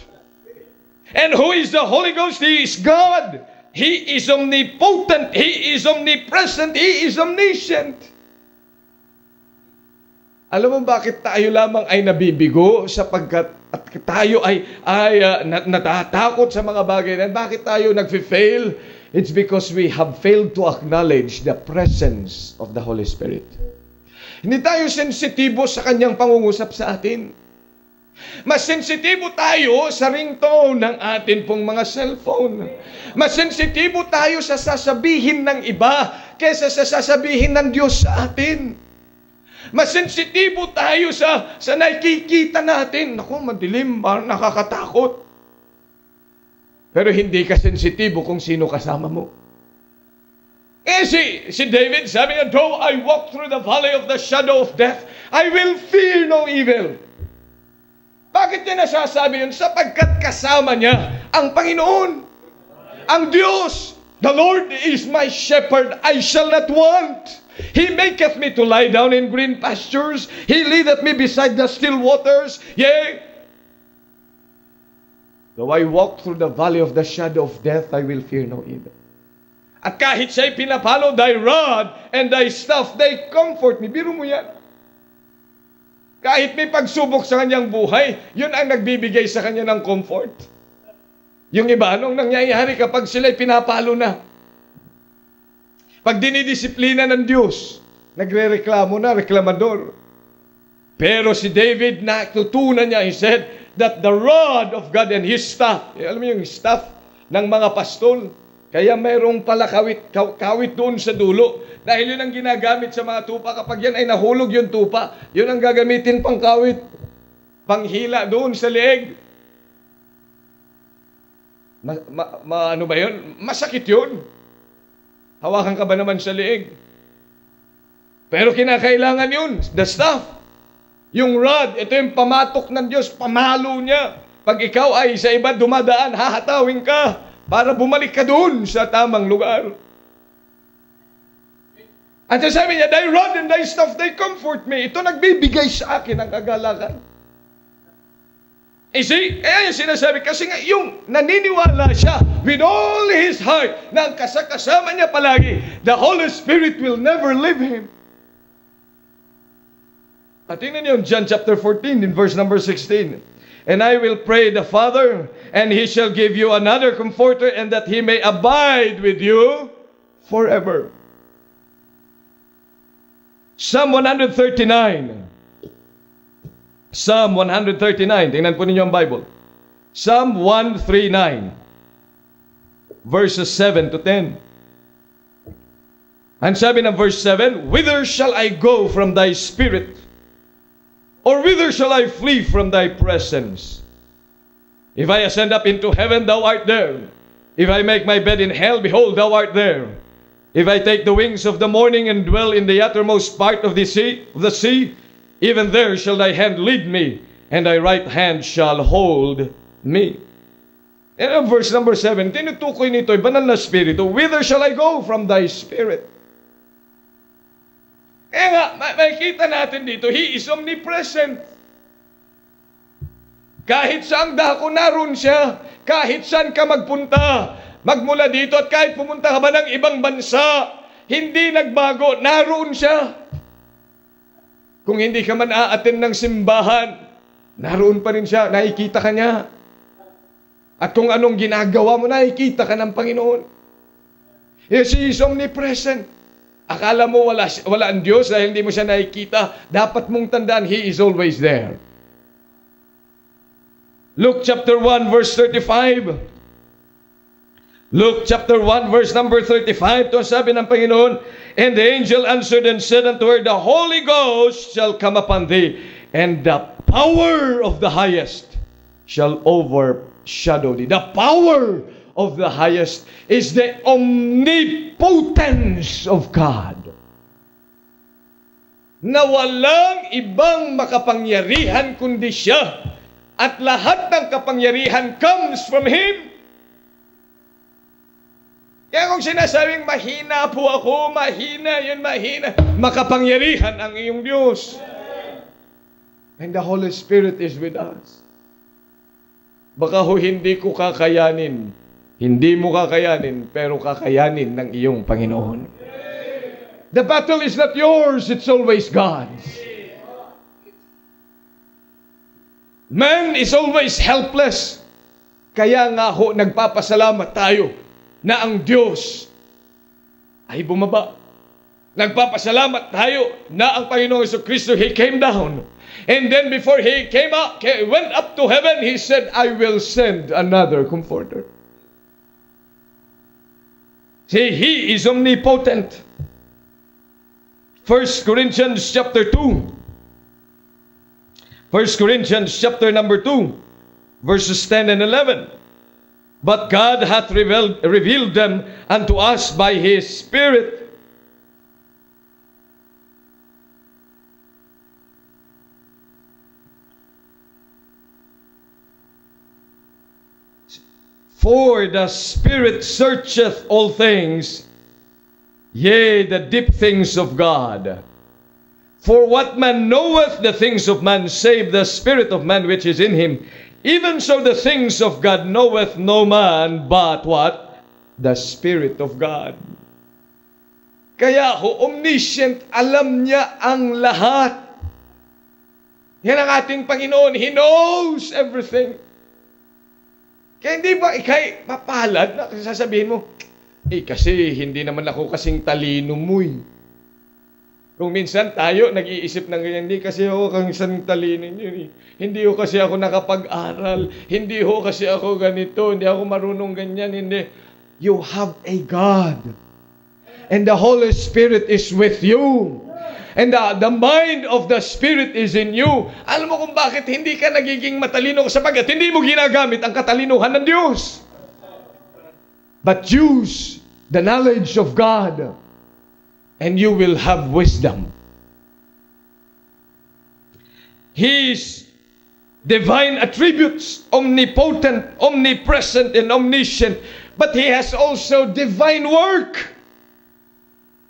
And who is the Holy Ghost? He is God. He is omnipotent. He is omnipresent. He is omniscient. Alam mo bakit tayo lamang ay nabibigo sapagkat at tayo ay natatakot sa mga bagay na bakit tayo nagfi-fail? It's because we have failed to acknowledge the presence of the Holy Spirit. Hindi tayo sensitibo sa kanyang pangungusap sa atin. Mas sensitibo tayo sa ringtone ng atin pong mga cellphone. Mas sensitibo tayo sa sasabihin ng iba kaysa sa sasabihin ng Diyos sa atin. Mas sensitibo tayo sa nakikita natin. Naku, madilim, nakakatakot. Pero hindi ka sensitibo kung sino kasama mo. Si David, sabi niya, though I walk through the valley of the shadow of death, I will fear no evil. Bakit niya nasasabi yun? Sapagkat kasama niya ang Panginoon, ang Diyos. The Lord is my shepherd, I shall not want. He maketh me to lie down in green pastures. He leadeth me beside the still waters. Yea, though I walk through the valley of the shadow of death, I will fear no evil. At kahit siya'y pinapalo, thy rod and thy staff, they comfort me. Biro mo yan. Kahit may pagsubok sa kanyang buhay, yun ang nagbibigay sa kanya ng comfort. Yung iba, anong nangyayari kapag sila'y pinapalo na? Pag dinidisiplina ng Diyos, nagre-reklamo na, reklamador. Pero si David, natutunan niya, he said, that the rod of God and His staff, alam mo yung staff ng mga pastol, kaya mayroong pala kawit doon sa dulo. Dahil yun ang ginagamit sa mga tupa. Kapag yan ay nahulog yung tupa, yun ang gagamitin pang kawit. Panghila doon sa leeg. Ano ba yun? Masakit yun. Hawakan ka ba naman sa leeg? Pero kinakailangan yun. The staff. Yung rod, ito yung pamatok ng Diyos. Pamalo niya. Pag ikaw ay sa iba dumadaan, hahatawin ka para bumalik ka doon sa tamang lugar. At sabi niya, thy rod and thy staff, they comfort me. Ito nagbibigay sa akin ng kagalakan. See, kaya yung sinasabi, kasi nga yung naniniwala siya with all his heart na ang kasama niya palagi, the Holy Spirit will never leave him. At tingnan niyo John chapter 14 in verse number 16. And I will pray the Father, and He shall give you another comforter, and that He may abide with you forever. Psalm 139. Psalm 139. Tingnan po ninyo ang Bible. Psalm 139. Verses 7 to 10. Ang sabi ng verse 7, whither shall I go from thy spirit? Or whither shall I flee from thy presence? If I ascend up into heaven, thou art there. If I make my bed in hell, behold, thou art there. If I take the wings of the morning and dwell in the uttermost part of the sea, even there shall thy hand lead me, and thy right hand shall hold me. And verse number 7, tinutukoy nito, banal na spirito, whither shall I go from thy spirit? Kaya nga, makikita natin dito, He is omnipresent. Kahit saan dako, naroon siya. Kahit saan ka magpunta, magmula dito, at kahit pumunta ka ba ng ibang bansa, hindi nagbago, naroon siya. Kung hindi ka man aattend ng simbahan, naroon pa rin siya, nakikita ka niya. At kung anong ginagawa mo, nakikita ka ng Panginoon. Yes, He is omnipresent. Akala mo wala ang Diyos dahil hindi mo siya nakikita. Dapat mong tandaan, He is always there. Luke chapter 1 verse 35. Luke chapter 1 verse number 35. Ito sabi ng Panginoon, and the angel answered and said unto her, the Holy Ghost shall come upon thee, and the power of the highest shall overshadow thee. The power of the highest is the omnipotence of God. Na walang ibang makapangyarihan kundi siya At lahat ng kapangyarihan comes from Him. Kaya kung sinasabing mahina po ako, mahina, makapangyarihan ang iyong Diyos. And the Holy Spirit is with us. Baka ho hindi ko kakayanin. Hindi mo kakayanin, pero kakayanin ng iyong Panginoon. The battle is not yours, it's always God's. Man is always helpless. Kaya nga ho, nagpapasalamat tayo na ang Diyos ay bumaba. Nagpapasalamat tayo na ang Panginoong Jesucristo, He came down. And then before He went up to heaven, He said, I will send another comforter. See, He is omnipotent. 1 Corinthians chapter 2. 1 Corinthians chapter number 2, verses 10 and 11. But God hath revealed them unto us by His Spirit. For the Spirit searcheth all things, yea, the deep things of God. For what man knoweth the things of man, save the spirit of man which is in him? Even so the things of God knoweth no man, but what? The Spirit of God. Kaya ho, omniscient, alam niya ang lahat. Yan ang ating Panginoon. He knows everything. Kaya hindi ba ikay mapalad na sasabihin mo, kasi hindi naman ako kasing talino mo eh. Kung minsan tayo nag-iisip ng ganyan, hindi kasi ako kasing talino yun eh. Hindi ho kasi ako nakapag-aral. Hindi ho kasi ako ganito. Hindi ako marunong ganyan. Hindi. You have a God. And the Holy Spirit is with you. And the mind of the Spirit is in you. Alam mo kung bakit hindi ka nagiging matalino sapagkat hindi mo ginagamit ang katalinuhan ng Diyos. But use the knowledge of God, and you will have wisdom. His divine attributes, omnipotent, omnipresent, and omniscient, but He has also divine work.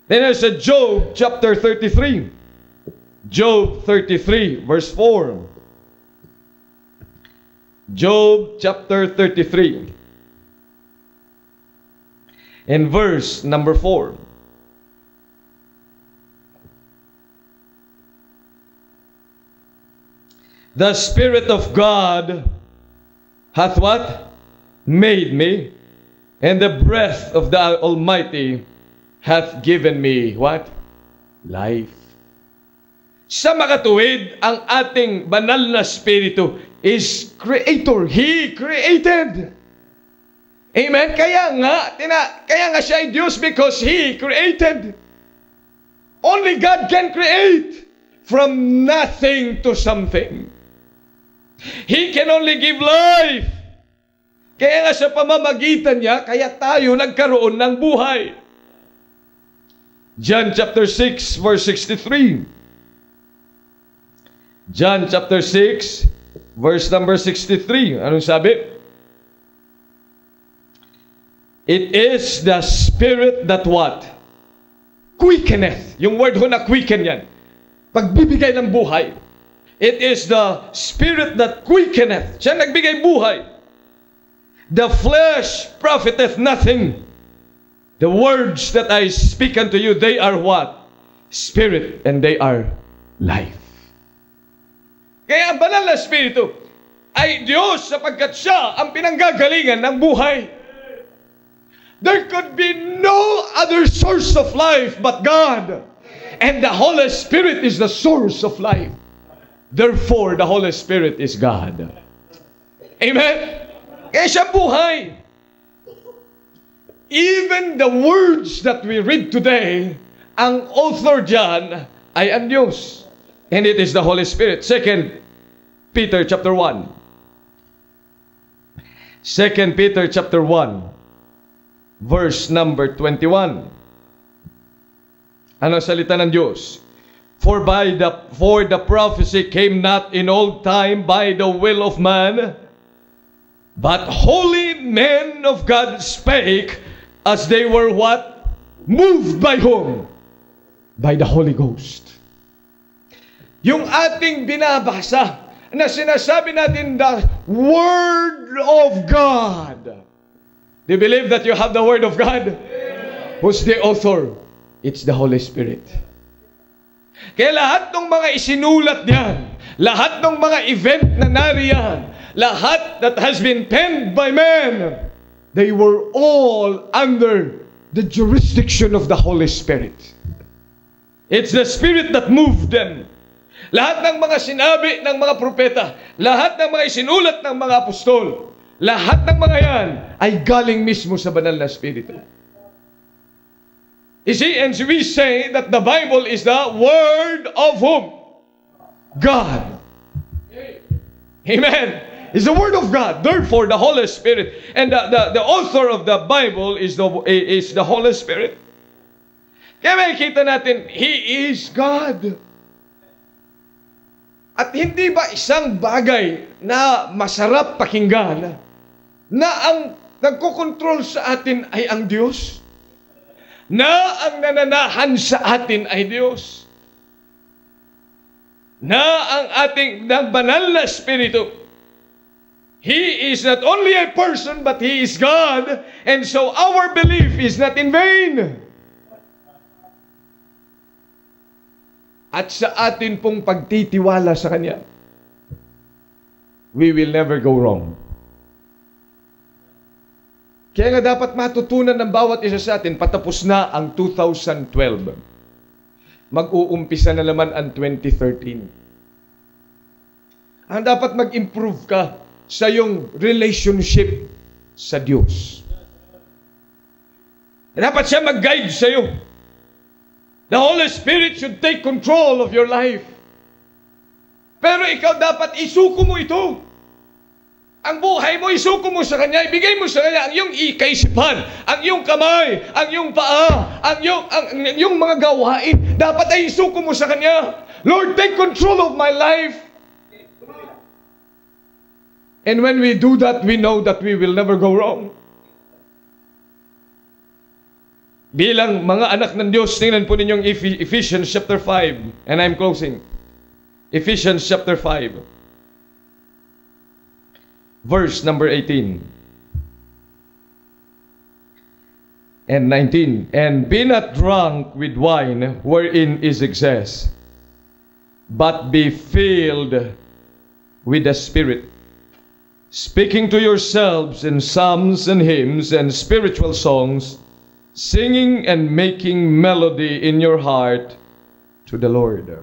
Then there's a Job chapter 33. Job 33 verse 4. Job chapter 33 and verse number 4. The Spirit of God hath what? Made me, and the breath of the Almighty hath given me what? Life. Sa makatuwid, ang ating banal na Espiritu is Creator. He created. Amen? Kaya nga siya ay Diyos because He created. Only God can create from nothing to something. He can only give life. Kaya nga sa pamamagitan niya, kaya tayo nagkaroon ng buhay. John chapter 6 verse 63. John chapter 6 verse number 63. Anong sabi? It is the Spirit that what? Quickeneth. Yung word ho na quicken yan. Pagbibigay ng buhay. It is the Spirit that quickeneth. Siya nagbigay buhay. The flesh profiteth nothing. The words that I speak unto you, they are what? Spirit, and they are life. Kaya ang banal na Espiritu ay Diyos sapagkat siya ang pinanggagalingan ng buhay. There could be no other source of life but God. And the Holy Spirit is the source of life. Therefore, the Holy Spirit is God. Amen? Kaya siya buhay. Even the words that we read today, ang author dyan ay ang Diyos. And it is the Holy Spirit. 2 Peter chapter 1. 2 Peter chapter 1. Verse number 21. Ano salita ng Diyos? For the prophecy came not in old time by the will of man, but holy men of God spake as they were what? Moved by whom? By the Holy Ghost. Yung ating binabasa na sinasabi natin the Word of God. Do you believe that you have the Word of God? Who's the author? It's the Holy Spirit. Kaya lahat ng mga isinulat niyan, lahat ng mga event na nariyan, lahat that has been penned by men, they were all under the jurisdiction of the Holy Spirit. It's the Spirit that moved them. Lahat ng mga sinabi ng mga propeta, lahat ng mga isinulat ng mga apostol, lahat ng mga yan ay galing mismo sa banal na Espiritu. You see, and we say that the Bible is the Word of whom? God. Amen. It's the Word of God. Therefore, the Holy Spirit. And the author of the Bible is the Holy Spirit. Kaya makikita natin, He is God. At hindi ba isang bagay na masarap pakinggan na ang nagkokontrol sa atin ay ang Diyos? Na ang nananahan sa atin ay Diyos? Na ang ating banal na Espiritu, He is not only a person, but He is God. And so our belief is not in vain. At sa atin pong pagtitiwala sa Kanya, we will never go wrong. Kaya nga dapat matutunan ng bawat isa sa atin, patapos na ang 2012. Mag-uumpisa na naman ang 2013. Ang dapat mag-improve ka sa iyong relationship sa Diyos. Dapat siya mag-guide sa iyo. The Holy Spirit should take control of your life. Pero ikaw dapat isuko mo ito. Ang buhay mo, isuko mo sa Kanya, ibigay mo sa Kanya ang iyong kaisipan, ang iyong kamay, ang iyong paa, ang iyong mga gawain. Dapat ay isuko mo sa Kanya. Lord, take control of my life. And when we do that, we know that we will never go wrong. Bilang mga anak ng Diyos, tingnan po ninyong Ephesians chapter 5. And I'm closing. Ephesians chapter 5. Verse number 18 and 19. And be not drunk with wine, wherein is excess, but be filled with the Spirit, speaking to yourselves in psalms and hymns and spiritual songs, singing and making melody in your heart to the Lord.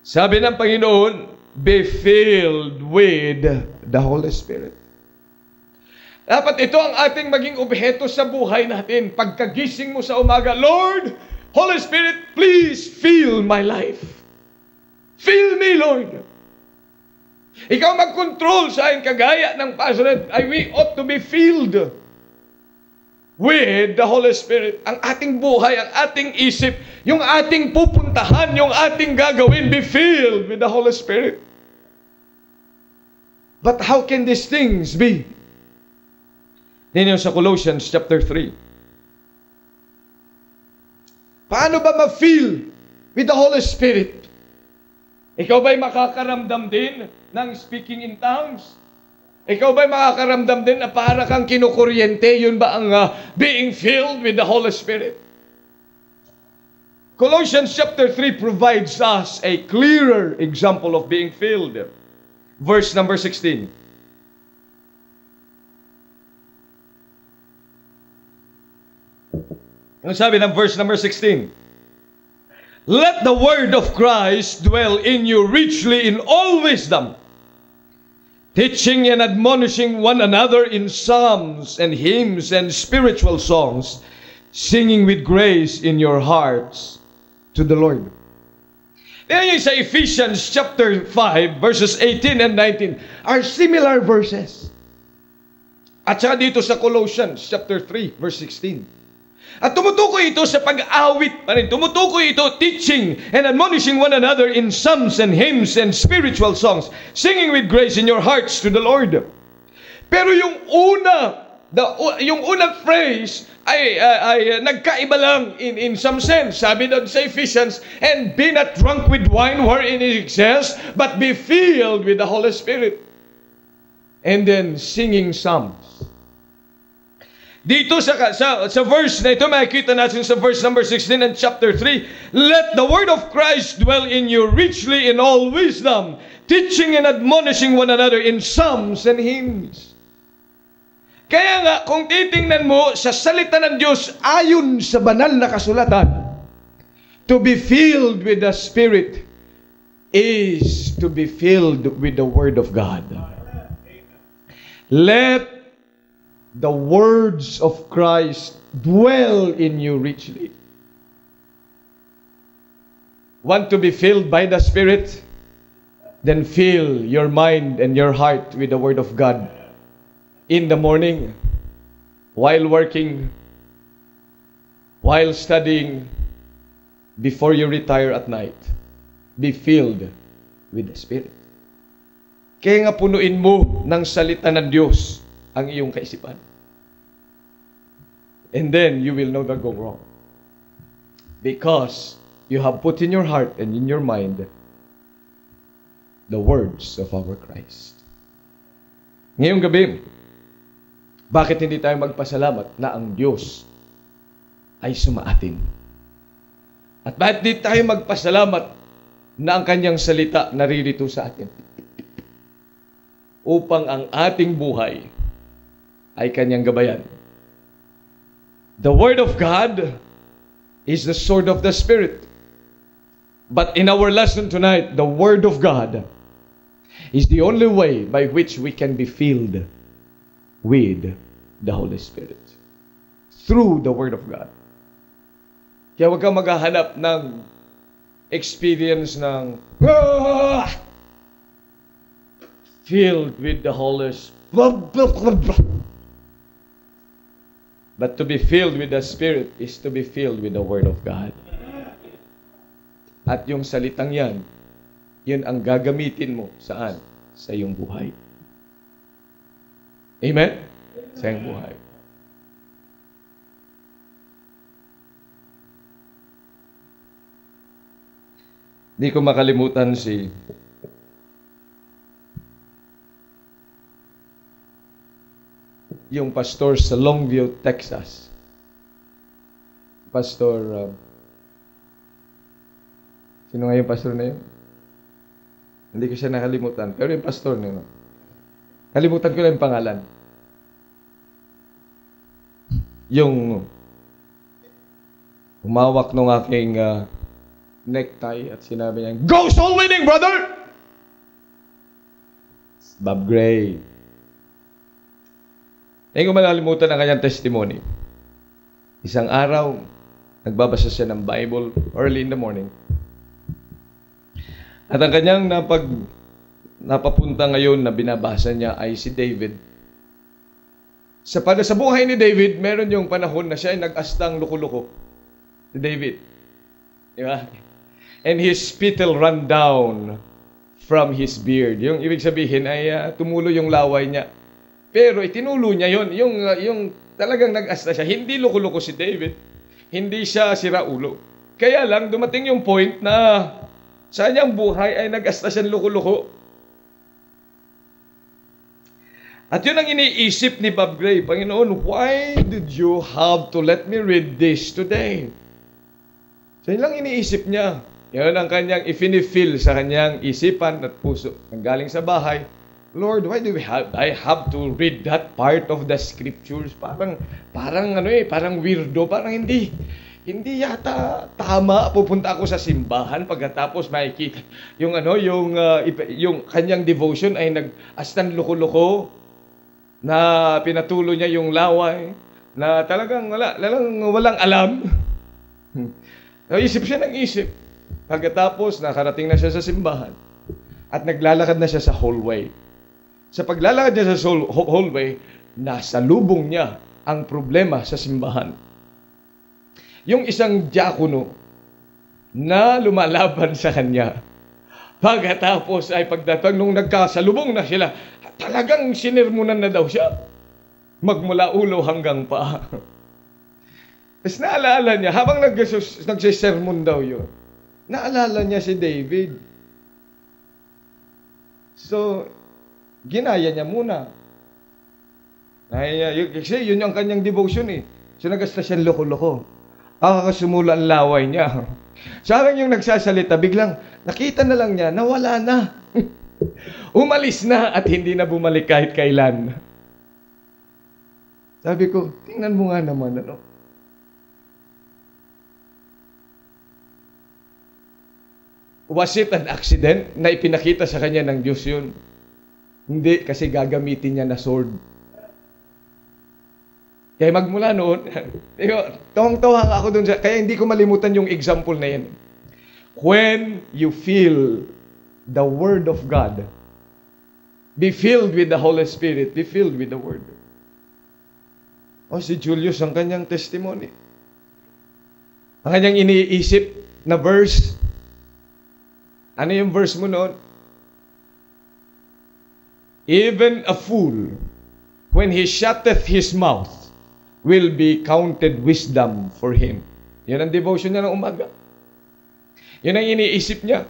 Sabi ng Panginoon, be filled with the Holy Spirit. Dapat ito ang ating maging objeto sa buhay natin. Pagkagising mo sa umaga, Lord, Holy Spirit, please fill my life. Fill me, Lord. Ikaw mag-control sa akin kagaya ng pastor. We ought to be filled with the Holy Spirit. Ang ating buhay, ang ating isip, yung ating pupuntahan, yung ating gagawin, be filled with the Holy Spirit. But how can these things be? Ninyo sa Colossians chapter 3. Paano ba ma-feel with the Holy Spirit? Ikaw ba'y makakaramdam din ng speaking in tongues? Ikaw ba'y makakaramdam din na para kang kinukuryente? Yun ba ang being filled with the Holy Spirit? Colossians chapter 3 provides us a clearer example of being filled. Verse number 16. Ang sabi ng verse number 16. Let the word of Christ dwell in you richly in all wisdom, teaching and admonishing one another in psalms and hymns and spiritual songs, singing with grace in your hearts to the Lord. Then sa Ephesians chapter 5 verses 18 and 19 are similar verses. At saka dito sa Colossians chapter 3 verse 16. At tumutukoy ito sa pag-awit pa rin. Tumutukoy ito teaching and admonishing one another in psalms and hymns and spiritual songs, singing with grace in your hearts to the Lord. Pero yung unang phrase ay nagkaiba lang in some sense. Sabi doon sa Ephesians, and be not drunk with wine wherein is excess, but be filled with the Holy Spirit. And then singing psalms. Dito sa verse na ito, makikita natin sa verse number 16 and chapter 3, let the word of Christ dwell in you richly in all wisdom, teaching and admonishing one another in psalms and hymns. Kaya nga, kung titingnan mo sa salita ng Diyos ayon sa banal na kasulatan, to be filled with the Spirit is to be filled with the Word of God. Let the words of Christ dwell in you richly. Want to be filled by the Spirit? Then fill your mind and your heart with the Word of God. In the morning, while working, while studying, before you retire at night, be filled with the Spirit. Kaya nga punuin mo ng salita ng Diyos ang iyong kaisipan. And then you will never go wrong. Because you have put in your heart and in your mind the words of our Christ. Ngayong gabi, bakit hindi tayo magpasalamat na ang Diyos ay sumaatin? At bakit hindi tayo magpasalamat na ang kanyang salita naririto sa atin? Upang ang ating buhay ay kanyang gabayan. The Word of God is the sword of the Spirit. But in our lesson tonight, the Word of God is the only way by which we can be filled with the Holy Spirit. Through the Word of God. Kaya huwag kang maghahanap ng experience ng filled with the Holy Spirit. But to be filled with the Spirit is to be filled with the Word of God. At yung salitang yan, yun ang gagamitin mo saan? Sa iyong buhay. Amen? Sa iyong buhay. Di ko makalimutan yung pastor sa Longview, Texas. Pastor, sino nga yung pastor na yun? Hindi ko siya nakalimutan. Pero yung pastor na yun, kalimutan ko lang yung pangalan. Yung umawak nung aking necktie at sinabi niya, "Go soul winning, brother!" Bob Gray. Hindi ko malalimutan ang kanyang testimony. Isang araw, nagbabasa siya ng Bible early in the morning. At ang kanyang napapunta ngayon na binabasa niya ay si David. Sa buhay ni David, meron yung panahon na siya ay nag-astang luko-luko. Si David. Di ba? And his spittle ran down from his beard. Yung ibig sabihin ay tumulo yung laway niya. Pero itinulo niya yon, yung talagang nag-asta siya. Hindi luko-luko si David. Hindi siya siraulo. Kaya lang dumating yung point na sa kanyang buhay ay nag-asta siya luko-luko. At yun ang iniisip ni Bob Gray, Panginoon, why did you have to let me read this today? So yun lang iniisip niya. Yun ang kanyang ifinifil sa kanyang isipan at puso. Ang galing sa bahay, Lord, why do I have to read that part of the scriptures? Parang weirdo, parang hindi yata tama. Pupunta ako sa simbahan pagkatapos makikita yung kanyang devotion ay nag-astan loko-loko na pinatulo niya yung laway na talagang walang alam. Isip siya ng isip. Pagkatapos nakarating na siya sa simbahan at naglalakad na siya sa hallway. Sa paglalakad niya sa hallway, nasa lubong niya ang problema sa simbahan. yung isang diakono na lumalaban sa kanya. Pagkatapos ay pagdating nung nagkasalubong na sila, talagang sinirmunan na daw siya. Magmula ulo hanggang paa. Tapos naalala niya, habang nagsisermon daw yun, naalala niya si David. So, ginaya niya muna. Kasi yun yung kanyang devotion eh. So, nagasta siyang loko-loko. Kakasumula ang laway niya. Sa akin yung nagsasalita, biglang nakita na lang niya, nawala na. Umalis na at hindi na bumalik kahit kailan. Sabi ko, tingnan mo nga naman, ano? Was it an accident na ipinakita sa kanya ng Diyos yun? Hindi, kasi gagamitin niya na sword. Kaya magmula noon, tawang-tawa ako dun kaya hindi ko malimutan yung example na yan. When you feel the Word of God, be filled with the Holy Spirit, be filled with the Word. O si Julius, ang kanyang testimony. Ang kanyang iniisip na verse. Ano yung verse mo noon? Even a fool, when he shutteth his mouth, will be counted wisdom for him. Yan ang devotion niya ng umaga. Yan ang iniisip niya.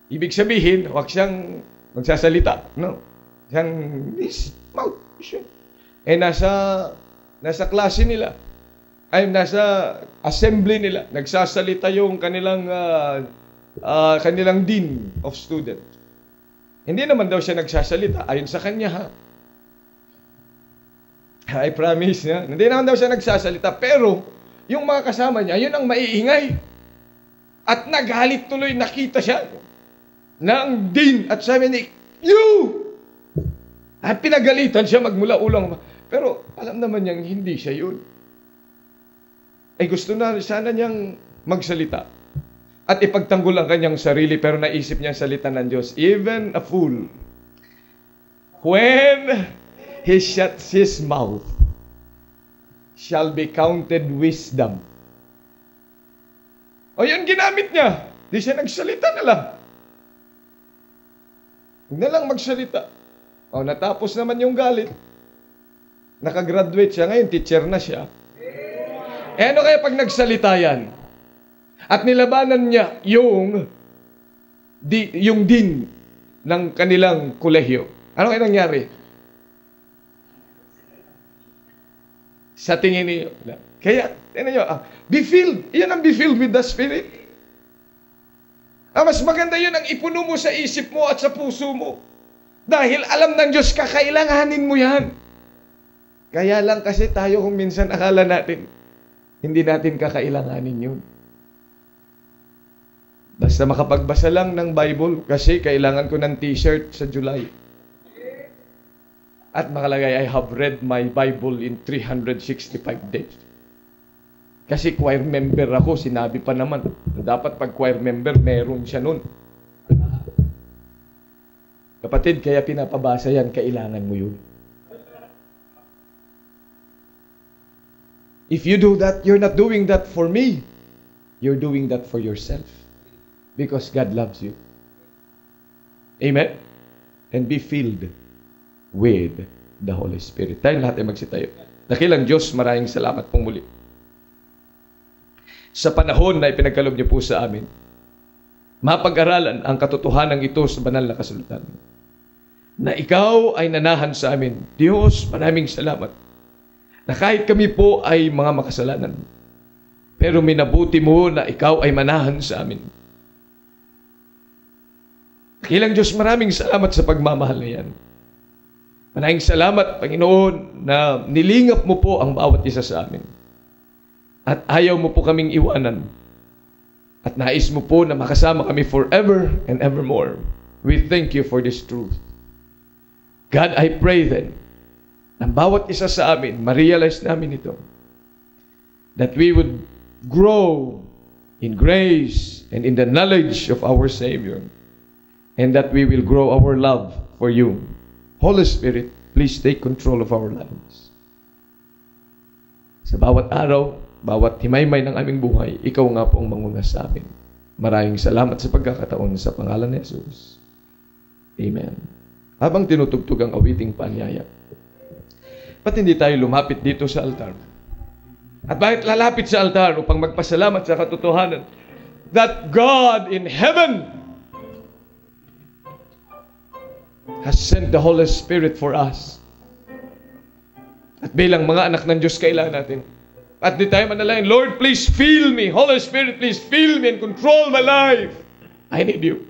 Ibig sabihin, huwag siyang magsasalita. No? Siyang, his mouth. Nasa klase nila. Ay, nasa assembly nila. Nagsasalita yung kanilang dean of students. Hindi naman daw siya nagsasalita. Ayon sa kanya, ha? I promise niya. Hindi naman daw siya nagsasalita. Pero, yung mga kasama niya, yun ang maiingay. At nagalit tuloy, nakita siya ng dean. At sabi ni, you! At pinagalitan siya magmula ulang. Pero, alam naman niyang hindi siya yun. Ay gusto na sana niyang magsalita. At ipagtanggol ang kanyang sarili, pero naisip niya ang salita ng Diyos. Even a fool, when he shuts his mouth, shall be counted wisdom. O yun ginamit niya. Di siya nagsalita na lang. Huwag na lang magsalita. O natapos naman yung galit. Nakagraduate siya. Ngayon teacher na siya. Eh ano kaya pag nagsalita yan? At nilabanan niya yung dean ng kanilang kolehiyo. Ano kaya nangyari? Sa tingin niyo. Kaya, tingnan niyo, be filled. Yan ang be filled with the Spirit. Mas maganda yun ang ipuno mo sa isip mo at sa puso mo. Dahil alam ng Diyos, kakailanganin mo yan. Kaya lang kasi tayo kung minsan akala natin, hindi natin kakailanganin yun. Basta makapagbasa lang ng Bible, kasi kailangan ko ng t-shirt sa July. At makalagay, I have read my Bible in 365 days. Kasi choir member ako, sinabi pa naman, dapat pag choir member, meron siya nun. Kapatid, kaya pinapabasa yan, kailangan mo yun. If you do that, you're not doing that for me. You're doing that for yourself. Because God loves you. Amen? And be filled with the Holy Spirit. Tayo lahat ay magsitayo. Dakilang Diyos, maraming salamat pong muli. Sa panahon na ipinagkaloob niyo po sa amin, mapag-aralan ang katotohanan ito sa banal na kasulatan. Na ikaw ay nanahan sa amin. Diyos, maraming salamat. Na kahit kami po ay mga makasalanan, pero minabuti mo na ikaw ay manahan sa amin. Dakilang Diyos, maraming salamat sa pagmamahal na yan. Maraming salamat, Panginoon, na nilingap mo po ang bawat isa sa amin. At ayaw mo po kaming iwanan. At nais mo po na makasama kami forever and evermore. We thank you for this truth. God, I pray then, ang bawat isa sa amin, ma-realize namin ito. That we would grow in grace and in the knowledge of our Savior. And that we will grow our love for you. Holy Spirit, please take control of our lives. Sa bawat araw, bawat himaymay ng aming buhay, ikaw nga po ang manguna sa amin. Maraming salamat sa pagkakataon sa pangalan ni Jesus. Amen. Habang tinutugtog ang awiting paanyaya, ba't hindi tayo lumapit dito sa altar? At bakit lalapit sa altar? Upang magpasalamat sa katotohanan that God in heaven has sent the Holy Spirit for us. At bilang mga anak ng Diyos, kailangan natin. At di tayo manalangin, Lord, please fill me. Holy Spirit, please fill me and control my life. I need you.